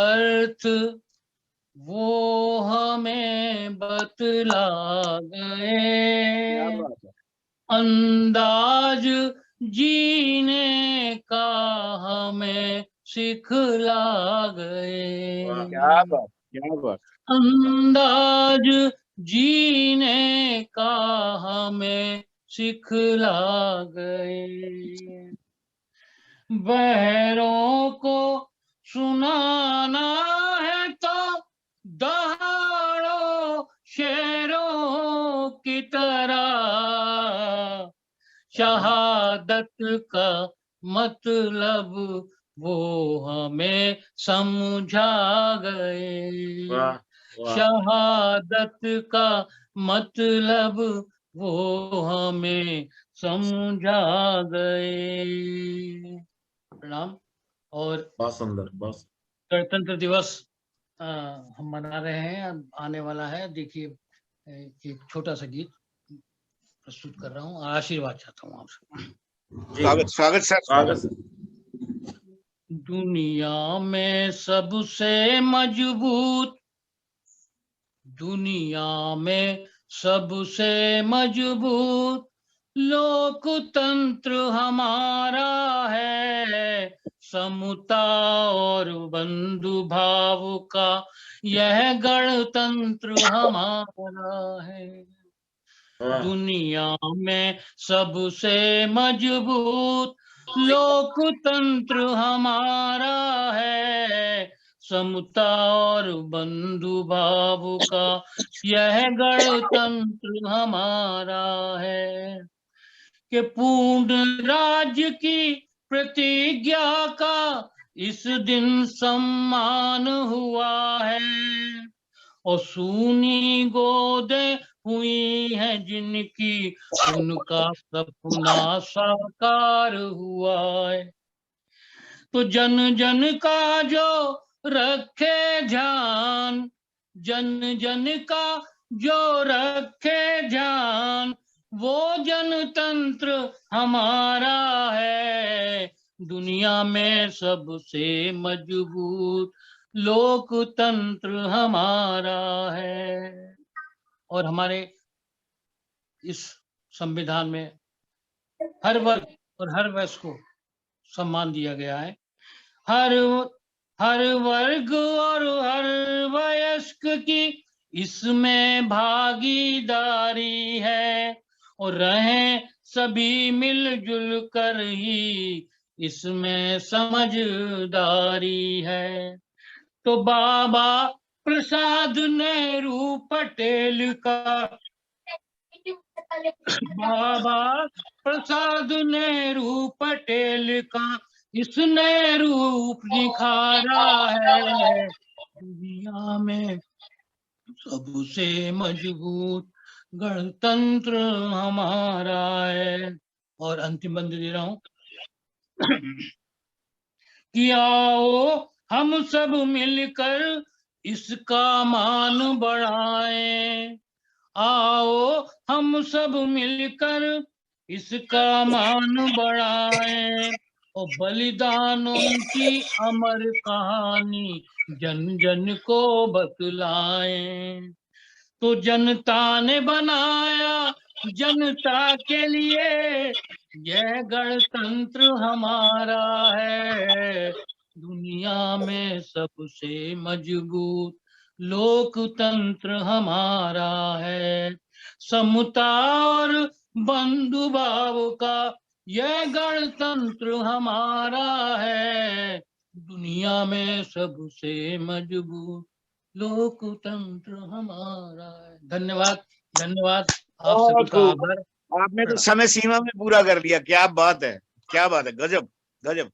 अर्थ वो हमें बतला गए। अंदाज जीने का हमें सिखला गए। क्या बात, क्या बात। अंदाज जीने का हमें सिखला गए। बहरों को सुनाना है तो दहाड़ों शेरों की तरह, शहादत का मतलब वो हमें समझा गए। शहादत का मतलब वो हमें समझा गए। प्रणाम। और बहुत सुंदर, बहुत गणतंत्र दिवस हम मना रहे हैं, आने वाला है। देखिए एक छोटा सा गीत प्रस्तुत कर रहा हूँ, आशीर्वाद चाहता हूँ आपसे। स्वागत, स्वागत सर, स्वागत। दुनिया में सबसे मजबूत, दुनिया में सबसे मजबूत लोकतंत्र हमारा है। समता और बंधु भाव का यह गणतंत्र हमारा है। दुनिया में सबसे मजबूत लोकतंत्र हमारा है। समता और बंधु भाव का यह गणतंत्र हमारा है। कि पूर्ण राज्य की प्रतिज्ञा का इस दिन सम्मान हुआ है, और सूनी गोदे हुई है जिनकी, उनका सपना साकार हुआ है। तो जन जन का जो रखे ध्यान, जन जन का जो रखे ध्यान, वो जनतंत्र हमारा है। दुनिया में सबसे मजबूत लोकतंत्र हमारा है। और हमारे इस संविधान में हर वर्ग और हर वयस को सम्मान दिया गया है। हर वर्ग और हर वयस्क की इसमें भागीदारी है, और रहें सभी मिलजुल कर ही इसमें समझदारी है। तो बाबा प्रसाद नेहरू पटेल का, बाबा प्रसाद नेहरू पटेल का इसने रूप निखारा है। दुनिया में सबसे मजबूत गणतंत्र हमारा है। और अंतिम बंद दे रहा हूं कि आओ हम सब मिलकर इसका मान बढ़ाएं। आओ हम सब मिलकर इसका मान बढ़ाएं, और बलिदानों की अमर कहानी जन जन को बतलाएं। तो जनता ने बनाया जनता के लिए यह गणतंत्र हमारा है। दुनिया में सबसे मजबूत लोकतंत्र हमारा है। समता और बंधु भाव का यह गणतंत्र हमारा है। दुनिया में सबसे मजबूत लोकतंत्र हमारा है। धन्यवाद, धन्यवाद। आप सबका आभार। आपने तो समय सीमा में पूरा कर लिया। क्या बात है, क्या बात है, गजब गजब।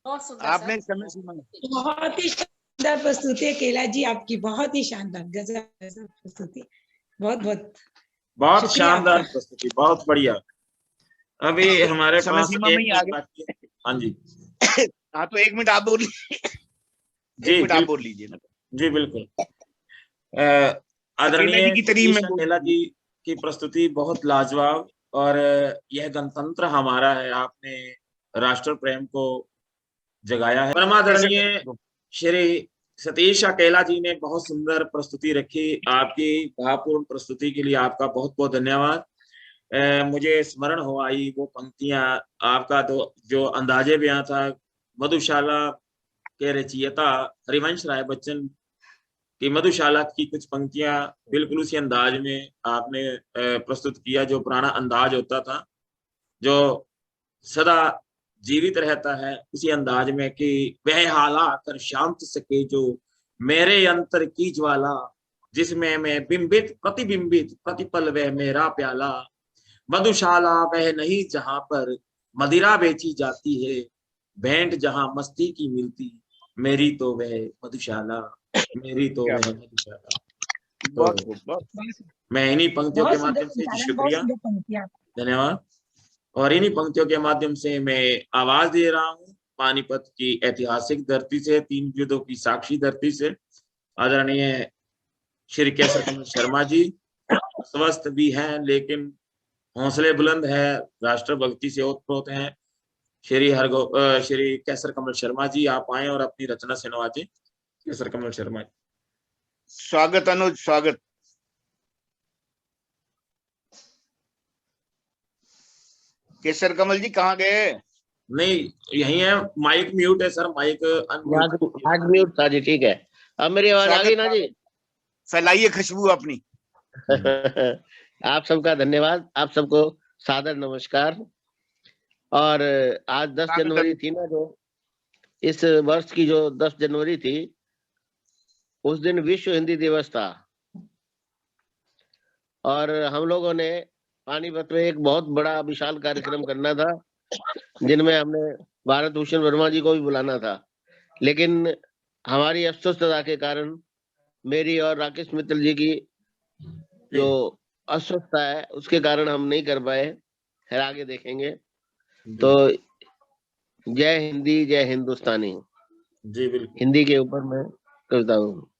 आपने समय सीमा में बहुत ही शानदार प्रस्तुति है केला जी आपकी, बहुत ही शानदार, गजब प्रस्तुति। बहुत शानदार प्रस्तुति, बहुत बढ़िया। अभी हमारे समय पास सीमा में ही आ गए। हाँ जी, हाँ तो 1 मिनट आप बोल लीजिए। जी आप बोल लीजिए ना। जी बिल्कुल। आदरणीय की तरीफ में अकेला जी की प्रस्तुति बहुत लाजवाब, और यह गणतंत्र हमारा है, आपने राष्ट्र प्रेम को जगाया है। परमादरणीय श्री सतीश अकेला जी ने बहुत सुंदर प्रस्तुति रखी। आपकी भावपूर्ण प्रस्तुति के लिए आपका बहुत बहुत धन्यवाद। मुझे स्मरण हो आई वो पंक्तियां, आपका तो जो अंदाजे बयां था, मधुशाला के रचयिता हरिवंश राय बच्चन की मधुशाला की कुछ पंक्तियां बिल्कुल उसी अंदाज में आपने प्रस्तुत किया, जो पुराना अंदाज होता था, जो सदा जीवित रहता है, उसी अंदाज में कि वह हाला कर शांत सके जो मेरे अंतर की ज्वाला, जिसमें मैं बिंबित प्रतिबिंबित प्रतिपल वह मेरा प्याला, मधुशाला वह नहीं जहां पर मदिरा बेची जाती है, भेंट जहां मस्ती की मिलती, मेरी तो वह मधुशाला, मेरी तो वह मधुशाला। तो मैं इन्हीं पंक्तियों के माध्यम से, शुक्रिया, धन्यवाद, और इन्हीं पंक्तियों के माध्यम से मैं आवाज दे रहा हूँ पानीपत की ऐतिहासिक धरती से, 3 युद्धों की साक्षी धरती से। आदरणीय श्री केसर कमल शर्मा जी स्वस्थ भी हैं, लेकिन हौसले बुलंद है, राष्ट्रभक्ति से ओतप्रोत हैं। श्री केसर कमल शर्मा जी, आप आए और अपनी रचना से नवाजें। केसर कमल शर्मा जी। स्वागत अनुज, स्वागत। केसर कमल जी कहाँ गए? नहीं, यही है, माइक म्यूट है सर, माइक म्यूट था जी, ठीक है। अब मेरी आवाज आ गई ना जी? फैलाइए खुशबू अपनी। आप सबका धन्यवाद, आप सबको सादर नमस्कार। और आज 10 जनवरी थी ना, जो इस वर्ष की जो 10 जनवरी थी, उस दिन विश्व हिंदी दिवस था, और हम लोगों ने पानीपत में एक बहुत बड़ा विशाल कार्यक्रम करना था, जिनमें हमने भारत भूषण वर्मा जी को भी बुलाना था, लेकिन हमारी अस्वस्थता के कारण, मेरी और राकेश मित्तल जी की जो अस्वस्थता है, उसके कारण हम नहीं कर पाए। खैर आगे देखेंगे। तो जय हिंदी जय हिंदुस्तानी जी, बिल्कुल। हिंदी के ऊपर मैं करता हूँ।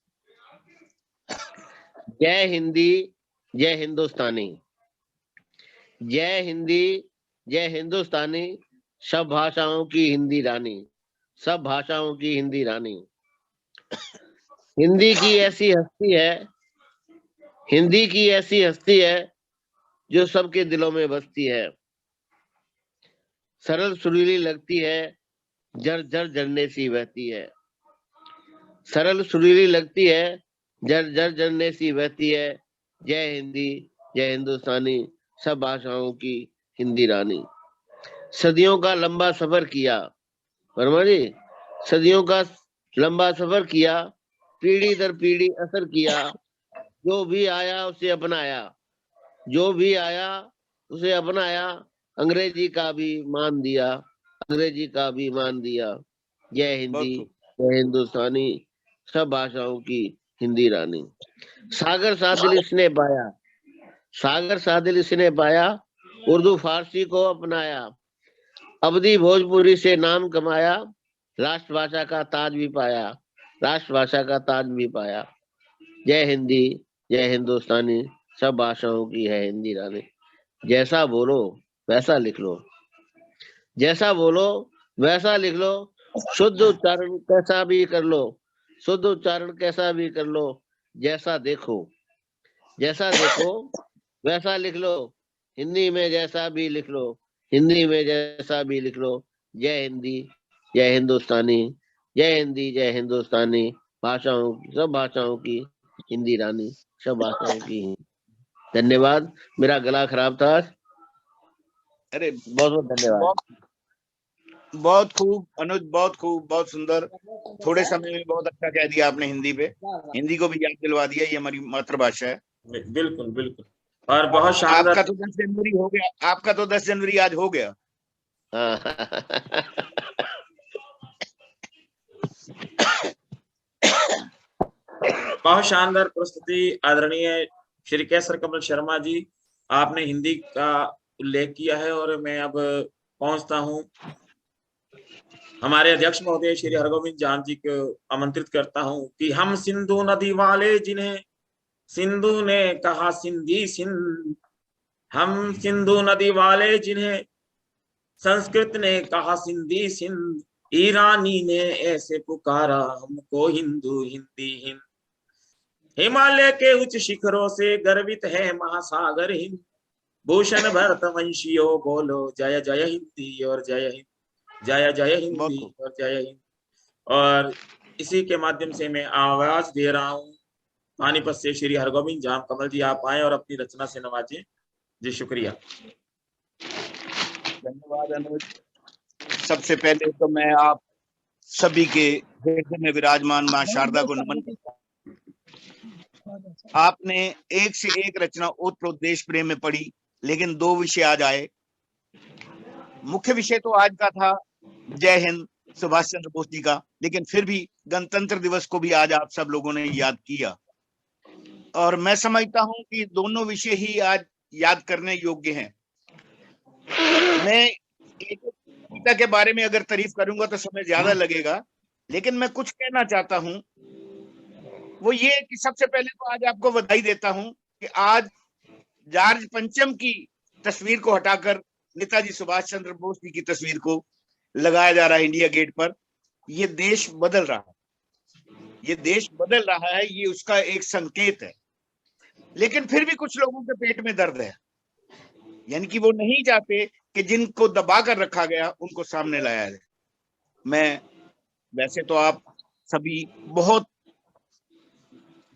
जय हिंदी जय हिंदुस्तानी, जय हिंदी जय हिंदुस्तानी, सब भाषाओं की हिंदी रानी, सब भाषाओं की हिंदी रानी। हिंदी की ऐसी हस्ती है, हिंदी की ऐसी हस्ती है जो सबके दिलों में बसती है, सरल सुरीली लगती है, जर जर झरने सी बहती है, सरल सुरीली लगती है, जर जर झरने सी बहती है। जय हिंदी जय हिंदुस्तानी, सब भाषाओं की हिंदी रानी। सदियों का लंबा सफर किया, वर्मा जी, सदियों का लंबा सफर किया, पीढ़ी दर पीढ़ी असर किया, जो भी आया उसे अपनाया, जो भी आया उसे अपनाया, अंग्रेजी का भी मान दिया, अंग्रेजी का भी मान दिया। जय हिंदी जय हिंदुस्तानी, सब भाषाओं की हिंदी रानी। सागर सादिल इसने पाया, सागर सादिल इसने पाया, उर्दू फारसी को अपनाया, अवधी भोजपुरी से नाम कमाया, राष्ट्रभाषा का ताज भी पाया, राष्ट्रभाषा का ताज भी पाया। जय हिंदी जय हिंदुस्तानी, सब भाषाओं की है हिंदी रानी। जैसा बोलो वैसा लिख लो, जैसा बोलो वैसा लिख लो, शुद्ध उच्चारण कैसा भी कर लो, शुद्ध उच्चारण कैसा भी कर लो, जैसा देखो वैसा लिख लो, हिंदी में जैसा भी लिख लो, हिंदी में जैसा भी लिख लो। जय हिंदी जय हिंदुस्तानी, जय हिंदी जय हिंदुस्तानी, भाषाओं सब भाषाओं की हिंदी रानी, सब भाषाओं की। धन्यवाद, मेरा गला खराब था। अरे बहुत बहुत धन्यवाद। बहुत खूब अनुज, बहुत खूब, बहुत सुंदर। थोड़े समय में बहुत अच्छा कह दिया आपने हिंदी पे, हिंदी को भी याद दिलवा दिया, ये हमारी मातृभाषा है। बिल्कुल बिल्कुल, और बहुत शानदार। आपका तो 10 जनवरी हो गया, आपका तो 10 जनवरी आज हो गया। बहुत शानदार प्रस्तुति आदरणीय श्री केसर कमल शर्मा जी, आपने हिंदी का उल्लेख किया है, और मैं अब पहुंचता हूं हमारे अध्यक्ष महोदय श्री हरगोविंद जान जी को आमंत्रित करता हूं कि हम सिंधु नदी वाले जिन्हें सिंधु ने कहा सिंधी सिंध, हम सिंधु नदी वाले जिन्हें। संस्कृत ने कहा सिंधी सिंध, ईरानी ने ऐसे पुकारा हमको हिंदू हिंदी हिंद। हिमालय के उच्च शिखरों से गर्वित है महासागर हिंद, भूषण भरतवंशियों बोलो जय जय हिंदी और जय हिंद, जय जय हिंदी और जय हिंद। और इसी के माध्यम से मैं आवाज दे रहा हूँ पानीपत से श्री हरगोविंद जाम कमल जी, आप आए और अपनी रचना से नवाजें। जी शुक्रिया। धन्यवाद अनुज। सबसे पहले तो मैं आप सभी के हृदय में विराजमान मां शारदा को नमन करता हूं। आपने एक से एक रचना ओतप्रोत देश प्रेम में पढ़ी, लेकिन दो विषय आज आए। मुख्य विषय तो आज का था जय हिंद सुभाष चंद्र बोस जी का, लेकिन फिर भी गणतंत्र दिवस को भी आज आप सब लोगों ने याद किया, और मैं समझता हूं कि दोनों विषय ही आज याद करने योग्य हैं। मैं एक पिता के बारे में अगर तारीफ करूंगा तो समय ज्यादा लगेगा, लेकिन मैं कुछ कहना चाहता हूं, वो ये कि सबसे पहले तो आज आपको बधाई देता हूं कि आज जॉर्ज पंचम की तस्वीर को हटाकर नेताजी सुभाष चंद्र बोस जी की तस्वीर को लगाया जा रहा है इंडिया गेट पर। ये देश बदल रहा है, ये देश बदल रहा है, ये उसका एक संकेत है। लेकिन फिर भी कुछ लोगों के पेट में दर्द है, यानी कि वो नहीं चाहते कि जिनको दबा कर रखा गया उनको सामने लाया जाए। मैं वैसे तो आप सभी बहुत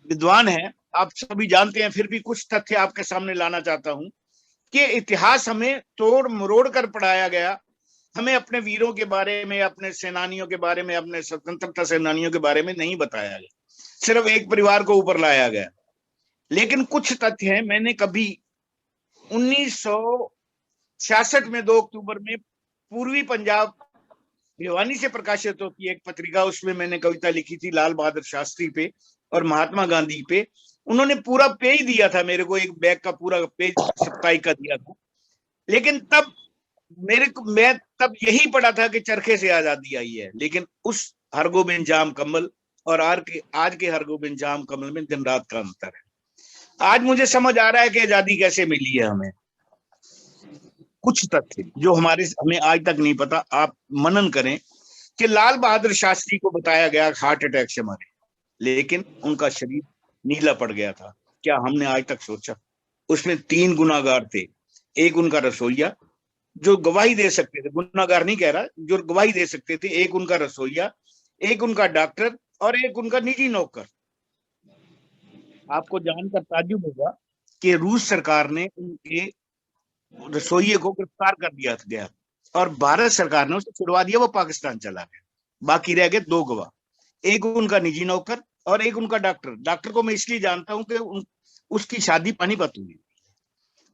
विद्वान हैं, आप सभी जानते हैं, फिर भी कुछ तथ्य आपके सामने लाना चाहता हूं कि इतिहास हमें तोड़ मरोड़ कर पढ़ाया गया। हमें अपने वीरों के बारे में, अपने सेनानियों के बारे में, अपने स्वतंत्रता सेनानियों के बारे में नहीं बताया गया, सिर्फ एक परिवार को ऊपर लाया गया। लेकिन कुछ तथ्य हैं, मैंने कभी 1966 में 2 अक्टूबर में पूर्वी पंजाब भिवानी से प्रकाशित होती एक पत्रिका, उसमें मैंने कविता लिखी थी लाल बहादुर शास्त्री पे और महात्मा गांधी पे। उन्होंने पूरा पेज दिया था मेरे को, एक बैग का पूरा पेज साप्ताहिक का दिया था। लेकिन तब मैं तब यही पढ़ा था कि चरखे से आजादी आई है, लेकिन उस हरगोविंद जाम कमल और आज के हरगोविंद जाम कमल में दिन रात का अंतर है। आज मुझे समझ आ रहा है कि आजादी कैसे मिली है हमें। कुछ तथ्य जो हमें आज तक नहीं पता, आप मनन करें कि लाल बहादुर शास्त्री को बताया गया हार्ट अटैक से मरे, लेकिन उनका शरीर नीला पड़ गया था। क्या हमने आज तक सोचा? उसमें 3 गुनाहगार थे, एक उनका रसोइया जो गवाही दे सकते थे, गुनाहगार नहीं कह रहा, जो गवाही दे सकते थे, एक उनका रसोइया, एक उनका डॉक्टर और एक उनका निजी नौकर। आपको जानकर ताज्जुब होगा कि रूस सरकार ने उनके रसोइये को गिरफ्तार कर दिया गया और भारत सरकार ने उसे छुड़वा दिया, वो पाकिस्तान चला गया। बाकी रह गए 2 गवाह, एक उनका निजी नौकर और एक उनका डॉक्टर। डॉक्टर को मैं इसलिए जानता हूं कि उसकी शादी पानीपत हुई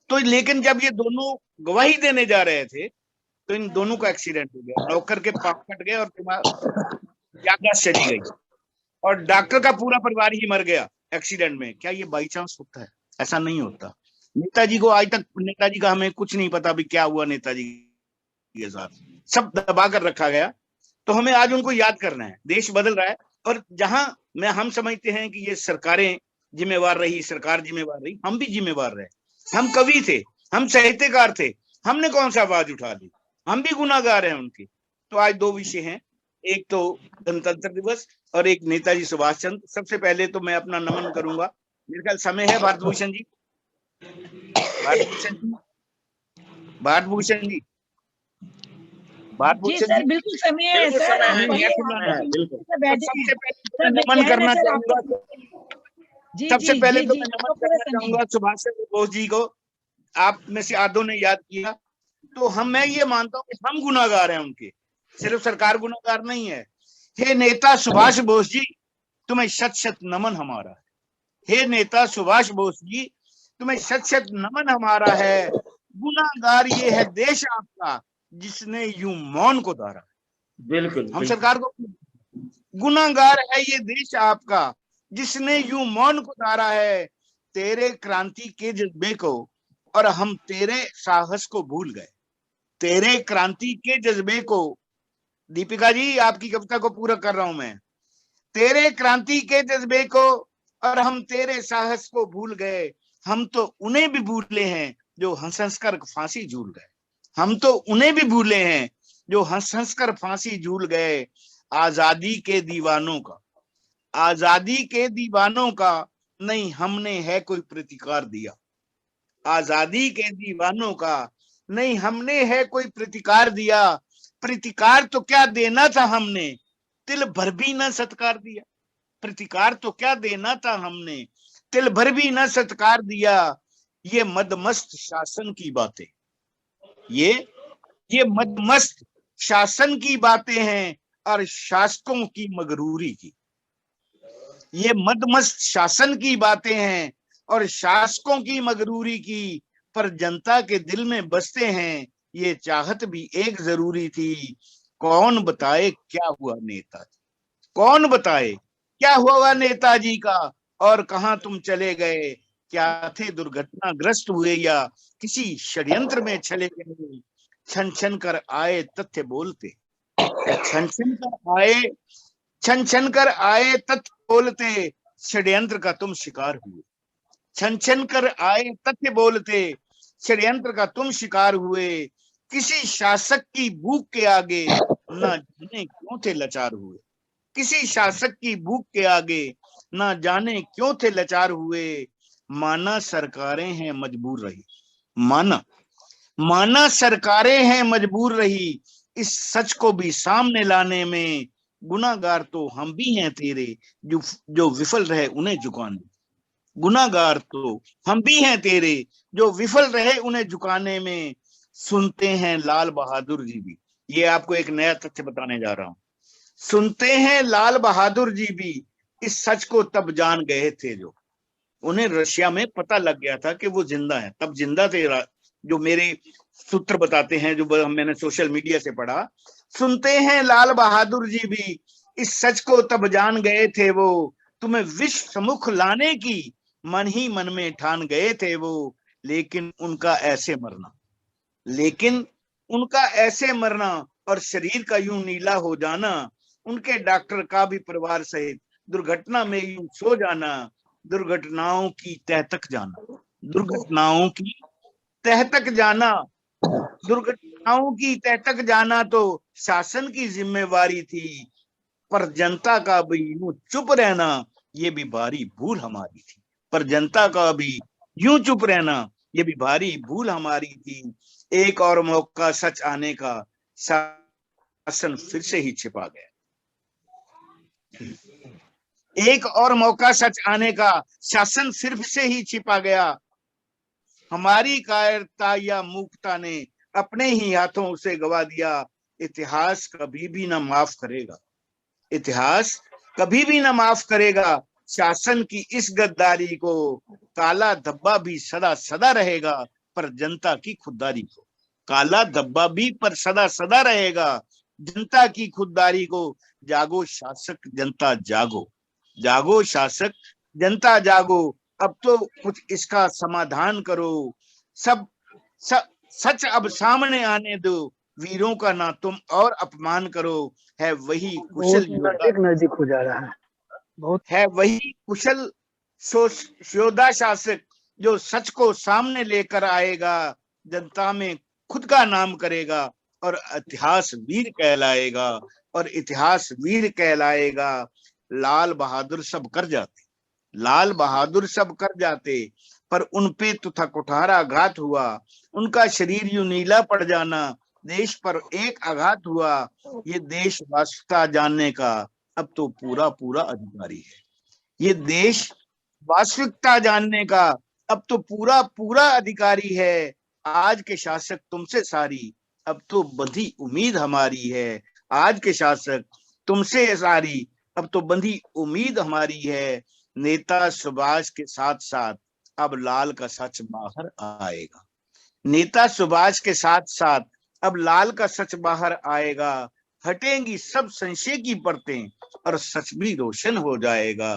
तो। लेकिन जब ये दोनों गवाही देने जा रहे थे तो इन दोनों का एक्सीडेंट हो गया, नौकर के पांव कट गए और याददाश्त चली गई और डॉक्टर का पूरा परिवार ही मर गया एक्सीडेंट में। क्या ये बाई चांस होता है? ऐसा नहीं होता। नेताजी को आज तक, नेताजी का हमें कुछ नहीं पता भी क्या हुआ नेताजी के साथ, सब दबा कर रखा गया। तो हमें आज उनको याद करना है। देश बदल रहा है और जहां हम समझते हैं कि ये सरकारें जिम्मेवार रही, सरकार जिम्मेवार रही, हम भी जिम्मेवार रहे। हम कवि थे, हम साहित्यकार थे, हमने कौन सा आवाज उठा दी? हम भी गुनाहगार हैं उनके। तो आज 2 विषय हैं, एक तो गणतंत्र दिवस और एक नेताजी सुभाष चंद्र। सबसे पहले तो मैं अपना नमन करूंगा, मेरे ख्याल समय है भारत भूषण जी, बिल्कुल समय है सर, नमन करना चाहूंगा। सबसे पहले तो मैं नमन करना चाहूंगा सुभाष चंद्र बोस जी को। आप में से आधों ने याद किया, तो मैं ये मानता हूँ कि हम गुनाहगार हैं उनके, सिर्फ सरकार गुनाहगार नहीं है। हे नेता सुभाष बोस जी, तुम्हें शत शत नमन हमारा है। हे नेता सुभाष बोस जी, तुम्हें शत शत नमन हमारा है। गुनाहगार ये है देश आपका जिसने यूं मौन को धारा। बिल्कुल, हम सरकार को, गुनाहगार है ये देश आपका जिसने यूं मौन को धारा है। तेरे क्रांति के जज्बे को और हम तेरे साहस को भूल गए। तेरे क्रांति के जज्बे को, दीपिका जी आपकी कविता को पूरा कर रहा हूं मैं। तेरे क्रांति के जज्बे को और हम तेरे साहस को भूल गए, हम तो उन्हें भी भूले हैं जो हंस हंस कर फांसी झूल गए। हम तो उन्हें भी भूले हैं जो हंस हंस कर फांसी झूल गए। आजादी के दीवानों का, आजादी के दीवानों का नहीं हमने है कोई प्रतिकार दिया। आजादी के दीवानों का नहीं हमने है कोई प्रतिकार दिया। प्रतिकार तो क्या देना था हमने, तिल भर भी न सत्कार दिया। प्रतिकार तो क्या देना था हमने, तिल भर भी न सत्कार दिया। ये मदमस्त शासन की बातें, ये मदमस्त शासन की बातें हैं और शासकों की मगरूरी की। ये मदमस्त शासन की बातें हैं और शासकों की मगरूरी की, पर जनता के दिल में बसते हैं ये चाहत भी एक जरूरी थी। कौन बताए क्या हुआ नेताजी, कौन बताए क्या हुआ नेताजी का, और कहां तुम चले गए। क्या थे दुर्घटनाग्रस्त हुए या किसी षड्यंत्र में चले गए। छन छन कर आए तथ्य बोलते, छन छन कर आए, छन छन कर आए तथ्य बोलते, षड्यंत्र का तुम शिकार हुए। छन छन कर आए तथ्य बोलते, षड्यंत्र का तुम शिकार हुए। किसी शासक की भूख के आगे ना जाने क्यों थे लाचार हुए। किसी शासक की भूख के आगे ना जाने क्यों थे लाचार हुए। माना सरकारें हैं मजबूर रही, माना सरकारें हैं मजबूर रही, इस सच को भी सामने लाने में। गुनाहगार तो हम भी हैं तेरे जो विफल रहे उन्हें झुकाने। गुनाहगार तो हम भी हैं तेरे जो विफल रहे उन्हें झुकाने में। सुनते हैं लाल बहादुर जी भी, ये आपको एक नया तथ्य बताने जा रहा हूं। सुनते हैं लाल बहादुर जी भी इस सच को तब जान गए थे जो, उन्हें रशिया में पता लग गया था कि वो जिंदा है, तब जिंदा थे। जो मेरे सूत्र बताते हैं, जो मैंने सोशल मीडिया से पढ़ा। सुनते हैं लाल बहादुर जी भी इस सच को तब जान गए थे वो, तुम्हें विश्व सम्मुख लाने की मन ही मन में ठान गए थे वो। लेकिन उनका ऐसे मरना, लेकिन उनका ऐसे मरना और शरीर का यूं नीला हो जाना, उनके डॉक्टर का भी परिवार सहित दुर्घटना में यूं सो जाना। दुर्घटनाओं की तह तक जाना, दुर्घटनाओं की तह तक जाना, दुर्घटनाओं की तह तक जाना तो शासन की जिम्मेवारी थी। पर जनता का भी यूं चुप रहना ये भी भारी भूल हमारी थी। पर जनता का भी यूं चुप रहना ये भी भारी भूल हमारी थी। एक और मौका सच आने का, शासन फिर से ही छिपा गया। एक और मौका सच आने का, शासन फिर से ही छिपा गया। हमारी कायरता या मूर्खता ने अपने ही हाथों उसे गवा दिया। इतिहास कभी भी ना माफ करेगा, इतिहास कभी भी ना माफ करेगा शासन की इस गद्दारी को। काला धब्बा भी सदा सदा रहेगा पर जनता की खुददारी को। काला धब्बा भी पर सदा सदा रहेगा जनता की खुददारी को। जागो शासक जनता जागो, जागो शासक जनता जागो, अब तो कुछ इसका समाधान करो। सब सच अब सामने आने दो, वीरों का ना तुम और अपमान करो। है वही कुशल नजदीक हो जा रहा है, बहुत है वही कुशल योद्धा शासक जो सच को सामने लेकर आएगा, जनता में खुद का नाम करेगा और इतिहास वीर कहलाएगा, और इतिहास वीर कहलाएगा। लाल बहादुर सब कर जाते, लाल बहादुर सब कर जाते, पर उनपे तो था कुठारा आघात हुआ। उनका शरीर यूं नीला पड़ जाना, देश पर एक आघात हुआ। ये देश वास्तविकता जानने का अब तो पूरा पूरा अधिकारी है। ये देश वास्तविकता जानने का अब तो पूरा पूरा अधिकारी है। आज के शासक तुमसे सारी अब तो बंधी उम्मीद हमारी है। आज के शासक तुमसे सारी अब तो बंधी उम्मीद हमारी है। नेता सुभाष के साथ साथ अब लाल का सच बाहर आएगा। नेता सुभाष के साथ साथ अब लाल का सच बाहर आएगा। हटेंगी सब संशय की परतें और सच भी रोशन हो जाएगा,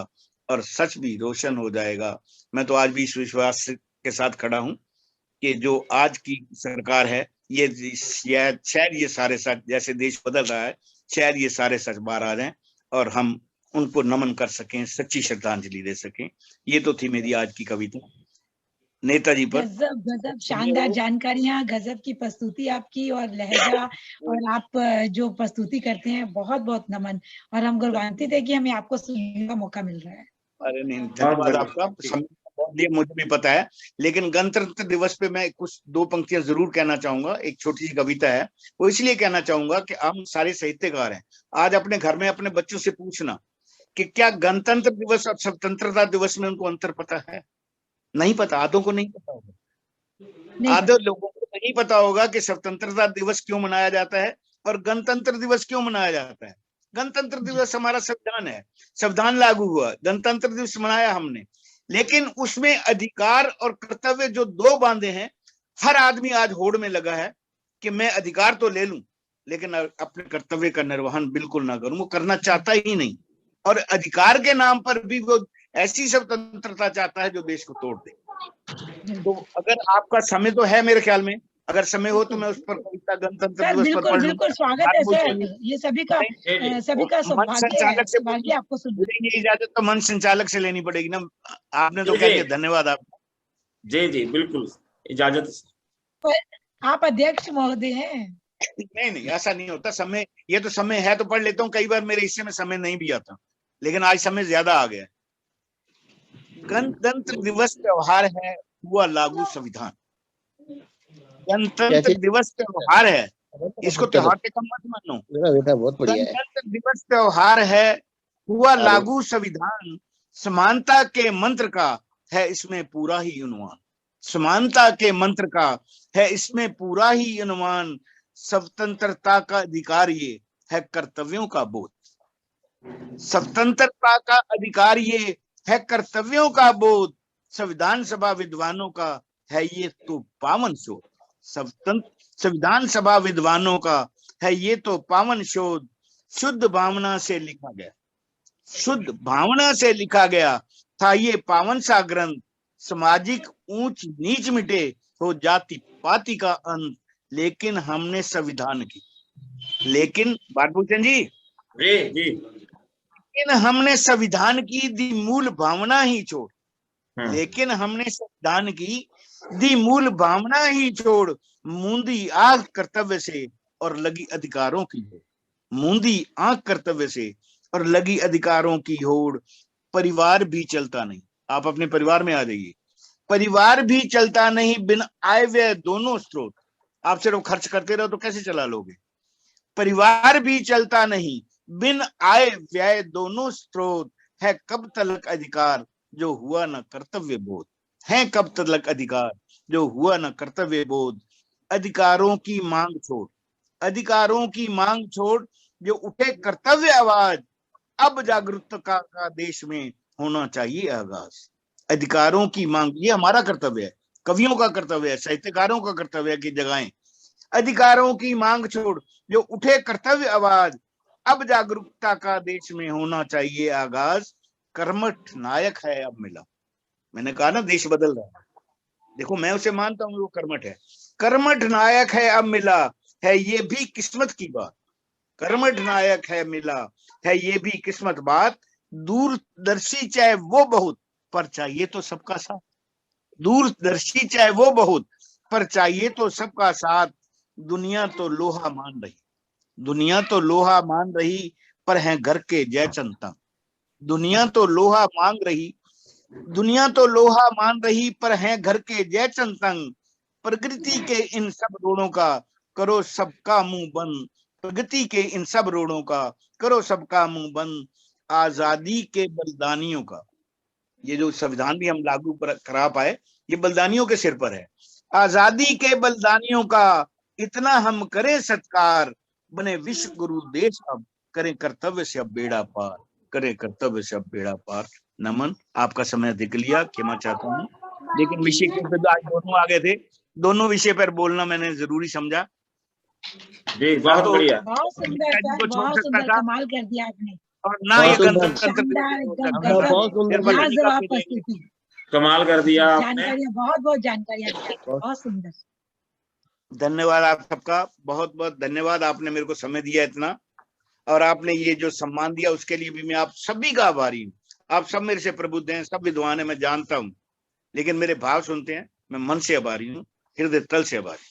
और सच भी रोशन हो जाएगा। मैं तो आज भी इस विश्वास के साथ खड़ा हूं कि जो आज की सरकार है ये शायद ये सारे सच, जैसे देश बदल रहा है, शायद ये सारे सच बाहर आ जाएं और हम उनको नमन कर सकें, सच्ची श्रद्धांजलि दे सकें। ये तो थी मेरी आज की कविता नेताजी पर। गजब गजब शानदार जानकारियां, गजब की प्रस्तुति आपकी, और लहजा और आप जो प्रस्तुति करते हैं, बहुत बहुत नमन। और हम गौरवान्वित है कि हमें आपको सुनने का मौका मिल रहा है। अरे नहीं, धन्यवाद आपका। बहुत दिया, मुझे भी पता है, लेकिन गणतंत्र दिवस पे मैं कुछ 2 पंक्तियां जरूर कहना चाहूंगा। एक छोटी सी कविता है, वो इसलिए कहना चाहूंगा कि हम सारे साहित्यकार हैं। आज अपने घर में अपने बच्चों से पूछना कि क्या गणतंत्र दिवस और स्वतंत्रता दिवस में उनको अंतर पता है? नहीं पता, आधों को नहीं पता होगा। आधे लोगों को नहीं पता होगा कि स्वतंत्रता दिवस क्यों मनाया जाता है और गणतंत्र दिवस क्यों मनाया जाता है। गणतंत्र दिवस हमारा संविधान है, संविधान लागू हुआ, गणतंत्र दिवस मनाया हमने, लेकिन उसमें अधिकार और कर्तव्य जो 2 बांधे हैं। हर आदमी आज होड़ में लगा है कि मैं अधिकार तो ले लूं, लेकिन अपने कर्तव्य का निर्वहन बिल्कुल ना करूं, वो करना चाहता ही नहीं। और अधिकार के नाम पर भी वो ऐसी स्वतंत्रता चाहता है जो देश को तोड़ दे। तो अगर आपका समय तो है, मेरे ख्याल में अगर समय हो तो मैं उस पर कविता गणतंत्र दिवस पर पढ़ लूं। बिल्कुल स्वागत है सर, ये सभी का सौभाग्य है कि आपको सुनने इजाजत तो मंच संचालक से लेनी पड़ेगी ना। आपने तो कह दिया, धन्यवाद आपका। जी जी बिल्कुल, इजाजत। आप अध्यक्ष महोदय हैं। नहीं, ऐसा नहीं होता। समय, ये तो समय है तो पढ़ लेता हूँ। कई बार मेरे हिस्से में समय नहीं भी आता, लेकिन आज समय ज्यादा आ गया। गणतंत्र दिवस त्योहार है, हुआ लागू संविधान। गणतंत्र दिवस त्योहार है, इसको त्योहार के कम मत मानो। गणतंत्र दिवस त्योहार है, हुआ लागू संविधान। समानता के मंत्र का है इसमें पूरा ही अनुमान। समानता के मंत्र का है इसमें पूरा ही अनुमान। स्वतंत्रता का अधिकार ये है कर्तव्यों का बोध। स्वतंत्रता का अधिकार ये है कर्तव्यों का बोध। संविधान सभा विद्वानों का है ये तो पावन शोध। संविधान सभा विद्वानों का है ये तो पावन शोध। शुद्ध भावना से लिखा गया, शुद्ध भावना से लिखा गया था ये पावन सा ग्रंथ। सामाजिक ऊंच नीच मिटे, हो जाति पाति का अंत। लेकिन हमने संविधान की, लेकिन बालभूषण जी, लेकिन हमने संविधान की दी मूल भावना ही छोड़। लेकिन हमने संविधान की दी मूल भावना ही छोड़। मूंदी आंख कर्तव्य से और लगी अधिकारों की होड़। मूंदी आंख कर्तव्य से और लगी अधिकारों की होड़। परिवार भी चलता नहीं, आप अपने परिवार में आ जाइए। परिवार भी चलता नहीं बिन आय व्यय दोनों स्रोत। आप सिर्फ खर्च करते रहो तो कैसे चला लोगे। परिवार भी चलता नहीं बिन आय व्यय दोनों स्रोत। है कब तलक अधिकार जो हुआ न कर्तव्य बोध। है कब तलक अधिकार जो हुआ न कर्तव्य बोध। अधिकारों की मांग छोड़, अधिकारों की मांग छोड़, जो उठे कर्तव्य आवाज। अब जागरूकता का देश में होना चाहिए आगाज। अधिकारों की मांग, ये हमारा कर्तव्य है, कवियों का कर्तव्य है, साहित्यकारों का कर्तव्य है कि जगाएं। अधिकारों की मांग छोड़, जो उठे कर्तव्य आवाज। अब जागरूकता का देश में होना चाहिए आगाज। कर्मठ नायक है अब मिला। मैंने कहा ना देश बदल रहा है, देखो मैं उसे मानता हूँ वो कर्मठ है। कर्मठ नायक है अब मिला, है ये भी किस्मत की बात। कर्मठ नायक है मिला, है ये भी किस्मत बात। दूरदर्शी चाहे वो बहुत, पर चाहिए तो सबका साथ। दूरदर्शी चाहे वो बहुत, पर चाहिए तो सबका साथ। दुनिया तो लोहा मान रही, दुनिया तो लोहा मान रही, पर है घर के जय चंता। दुनिया तो लोहा मांग रही, दुनिया तो लोहा मान रही, पर है घर के जय चंतंग। प्रकृति के इन सब रोड़ों का करो सबका मुंह बंद। प्रगति के इन सब रोड़ों का करो सबका मुंह बंद। आजादी के बलिदानियों का, ये जो संविधान भी हम लागू करा पाए, ये बलिदानियों के सिर पर है। आजादी के बलिदानियों का इतना हम करें सत्कार। बने विश्व गुरु देश अब, करें कर्तव्य से अब बेड़ा पार। करें कर्तव्य से अब बेड़ा पार। नमन, आपका समय अधिक लिया, क्षमा चाहता हूँ, लेकिन विषय के ऊपर आज दोनों आ गए थे, दोनों विषय पर बोलना मैंने जरूरी समझा। जी बहुत बढ़िया, बहुत सुंदर, बहुत सुंदर, कमाल कर दिया आपने। और ना ये कमाल कर दिया आपने, जानकारियां, बहुत जानकारियां, बहुत सुंदर। धन्यवाद आप सबका, बहुत बहुत धन्यवाद। आपने मेरे को समय दिया इतना। और आपने ये जो सम्मान दिया उसके लिए भी मैं आप सभी का आभारी हूँ। आप सब मेरे से प्रबुद्ध हैं, सब विद्वान हैं, मैं जानता हूँ, लेकिन मेरे भाव सुनते हैं, मैं मन से आभारी हूँ, हृदय तल से आभारी।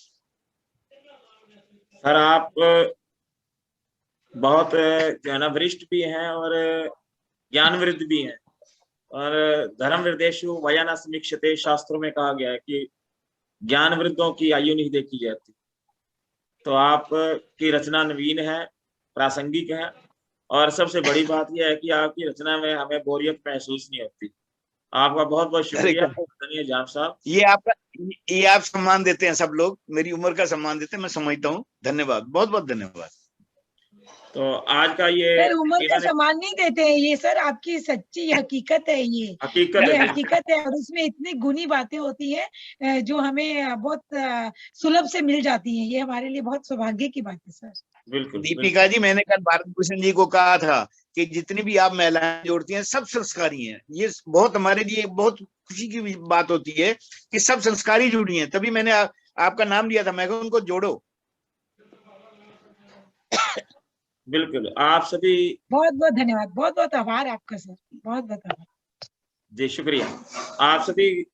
सर आप बहुत जो है ना वरिष्ठ भी हैं और ज्ञानवृद्ध भी हैं, और धर्म वृद्धेषु वया न समीक्षते, शास्त्रों में कहा गया है कि ज्ञान वृद्धों की आयु नहीं देखी जाती। तो आप की रचना नवीन है, प्रासंगिक है, और सबसे बड़ी बात यह है कि आपकी रचना में हमें बोरियत महसूस नहीं होती। आपका बहुत बहुत शुक्रिया आदरणीय जाम साहब। ये आप सम्मान देते हैं, सब लोग मेरी उम्र का सम्मान देते हैं, मैं समझता हूँ। धन्यवाद, बहुत बहुत धन्यवाद। तो आज का ये सर उम्र का सम्मान नहीं देते हैं ये सर, आपकी सच्ची हकीकत है, ये हकीकत है, और उसमें इतनी गुनी बातें होती है जो हमें बहुत सुलभ से मिल जाती हैं। ये हमारे लिए बहुत सौभाग्य की बात है सर। बिल्कुल दीपिका जी, मैंने कल भारत भूषण जी को कहा था कि जितनी भी आप महिलाएं जोड़ती हैं सब संस्कारी हैं। ये बहुत हमारे लिए बहुत खुशी की बात होती है कि सब संस्कारी जुड़ी हैं, तभी मैंने आपका नाम लिया था, मैं कहा उनको जोड़ो। बिल्कुल, आप सभी बहुत बहुत धन्यवाद, बहुत बहुत आभार आपका सर, बहुत बहुत आभार जी, शुक्रिया। आप सभी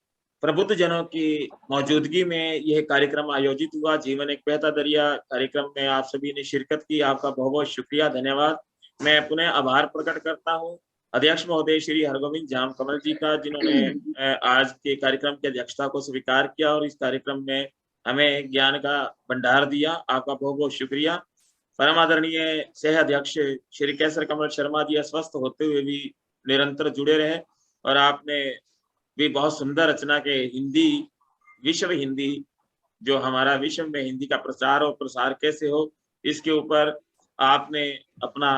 प्रबुद्ध जनों की मौजूदगी में यह कार्यक्रम आयोजित हुआ। जीवन एक बहता दरिया कार्यक्रम में आप सभी ने शिरकत की, आपका बहुत बहुत शुक्रिया, धन्यवाद। मैं पुनः आभार प्रकट करता हूँ अध्यक्ष महोदय श्री हरगोविंद जाम कमल जी का, जिन्होंने आज के कार्यक्रम की अध्यक्षता को स्वीकार किया और इस कार्यक्रम में हमें ज्ञान का भंडार दिया। आपका बहुत बहुत शुक्रिया। परम आदरणीय सह अध्यक्ष श्री केसर कमल शर्मा जी अस्वस्थ होते हुए भी निरंतर जुड़े रहे, और आपने भी बहुत सुंदर रचना के हिंदी, विश्व हिंदी, जो हमारा विश्व में हिंदी का प्रचार और प्रसार कैसे हो, इसके ऊपर आपने अपना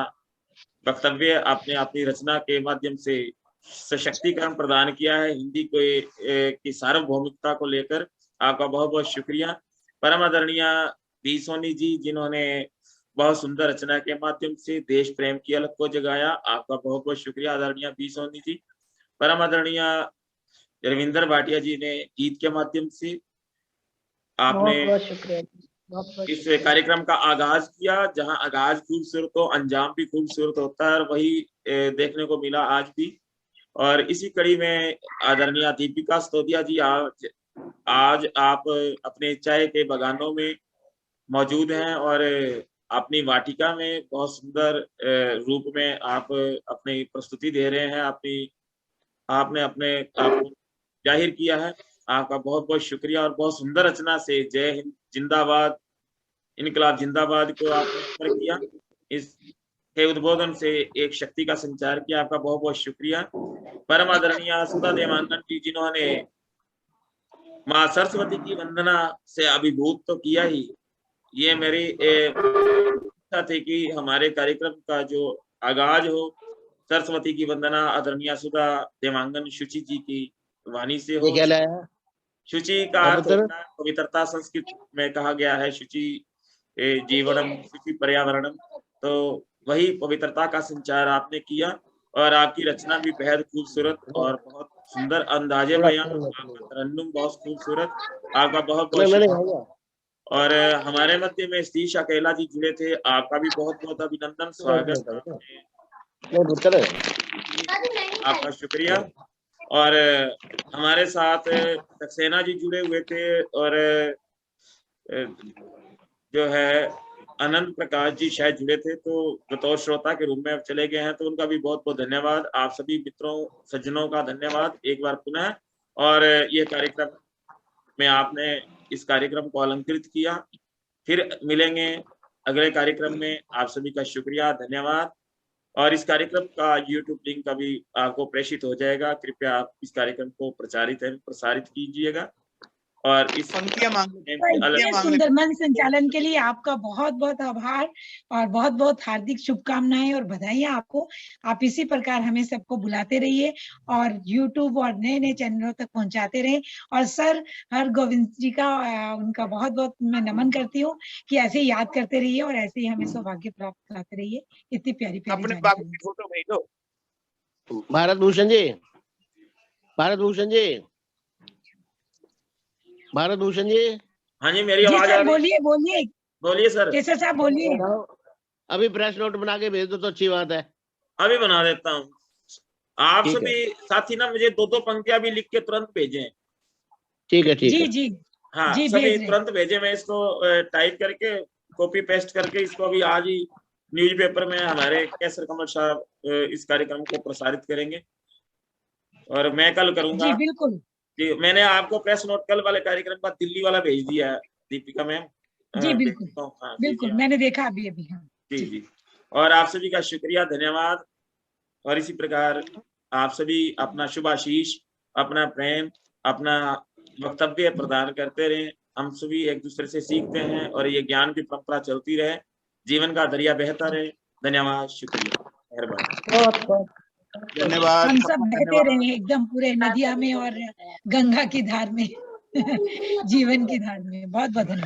वक्तव्य, आपने अपनी रचना के माध्यम से सशक्तिकरण प्रदान किया है हिंदी की सार्वभौमिकता को लेकर। आपका बहुत बहुत शुक्रिया। परम आदरणीय बी सोनी जी, जिन्होंने बहुत सुंदर रचना के माध्यम से देश प्रेम की अलख को जगाया, आपका बहुत बहुत शुक्रिया आदरणीय बी सोनी जी। परम आदरणीय रविंदर भाटिया जी ने गीत के माध्यम से आपने बहुत शुक्रिया इस कार्यक्रम का आगाज किया। जहां आगाज खूबसूरत हो, अंजाम भी खूबसूरत होता है, और वही देखने को मिला आज भी। और इसी कड़ी में आदरणीय दीपिका स्तोदिया जी, आज आप अपने चाय के बगानों में मौजूद हैं और अपनी वाटिका में बहुत सुंदर रूप में आप अपनी प्रस्तुति दे रहे हैं। आपने अपने आप को जाहिर किया है, आपका बहुत बहुत शुक्रिया। और बहुत सुंदर रचना से जय हिंद जिंदाबाद, इनकलाब जिंदाबाद को आपने अमर किया, इसके उद्बोधन से एक शक्ति का संचार किया, आपका बहुत बहुत शुक्रिया। परम आदरणीय सुधा देवांगन जी, जिन्होंने माँ सरस्वती की वंदना से अभिभूत तो किया ही, ये मेरी इच्छा थी कि हमारे कार्यक्रम का जो आगाज हो सरस्वती की वंदना आदरणीय सुधा देवांगन शुचि जी की वाणी से हो। शुचि का अर्थ होता है पवित्रता, संस्कृत में कहा गया है शुचि जीवनम शुचि पर्यावरणम, तो वही पवित्रता का संचार आपने किया। और आपकी रचना भी बेहद खूबसूरत और बहुत सुंदर अंदाजे बयान, आपका तरन्नुम बहुत खूबसूरत, आपका बहुत बहुत शुक्रिया। और हमारे मध्य में सतीश अकेला जी जुड़े थे, आपका भी बहुत बहुत अभिनंदन, स्वागत, आपका शुक्रिया। और हमारे साथ सक्सेना जी जुड़े हुए थे, और जो है अनंत प्रकाश जी शायद जुड़े थे, तो बतौर श्रोता के रूप में अब चले गए हैं, तो उनका भी बहुत बहुत धन्यवाद। आप सभी मित्रों सज्जनों का धन्यवाद एक बार पुनः। और ये कार्यक्रम में आपने इस कार्यक्रम को अलंकृत किया। फिर मिलेंगे अगले कार्यक्रम में, आप सभी का शुक्रिया, धन्यवाद। और इस कार्यक्रम का YouTube लिंक अभी आपको प्रेषित हो जाएगा, कृपया आप इस कार्यक्रम को प्रसारित कीजिएगा। और इस सुंदर मन संचालन के लिए आपका बहुत बहुत आभार और बहुत बहुत हार्दिक शुभकामनाएं और बधाइयां आपको। आप इसी प्रकार हमें सबको बुलाते रहिए और YouTube और नए नए चैनलों तक पहुंचाते रहे। और सर हरगोविंद जी का उनका बहुत बहुत मैं नमन करती हूँ कि ऐसे ही याद करते रहिए और ऐसे ही हमें सौभाग्य प्राप्त कराते रहिए। इतनी प्यारी प्यारी अपने बाबू की फोटो भेजो। भारत भूषण जी, भारत भूषण जी, भारत भूषण जी। हाँ जी, मेरी आवाज आ रही है? बोलिए बोलिए बोलिए सर। केसर साहब बोलिए। अभी प्रेस नोट बना के भेज दो तो अच्छी बात है। अभी बना देता हूँ। आप ठीक सभी साथी ना मुझे 2-2 पंक्तियां भी लिख के तुरंत भेजें। ठीक है, ठीक जी है। जी हाँ जी, सभी भेज रहे हैं। तुरंत भेजे। मैं इसको टाइप करके कॉपी पेस्ट करके इसको अभी आज ही न्यूज़पेपर में हमारे केसर कमल साहब इस कार्यक्रम को प्रसारित करेंगे और मैं कल करूंगा। जी बिल्कुल जी मैंने आपको प्रेस नोट कल वाले कार्यक्रम का दिल्ली वाला भेज दिया है दीपिका मैम। जी बिल्कुल हाँ, बिल्कुल मैंने देखा अभी अभी। हाँ जी जी। और आप सभी का शुक्रिया, धन्यवाद। और इसी प्रकार आप सभी अपना शुभ आशीष, अपना प्रेम, अपना वक्तव्य प्रदान करते रहें। हम सभी एक दूसरे से सीखते हैं और ये ज्ञान की परंपरा चलती रहे, जीवन का दरिया बहता रहे। धन्यवाद, शुक्रिया, मेहरबानी। बहुत बहुत धन्यवाद। हम सब बहते रहे एकदम पूरे नदिया में और गंगा की धार में जीवन की धार में। बहुत बहुत धन्यवाद।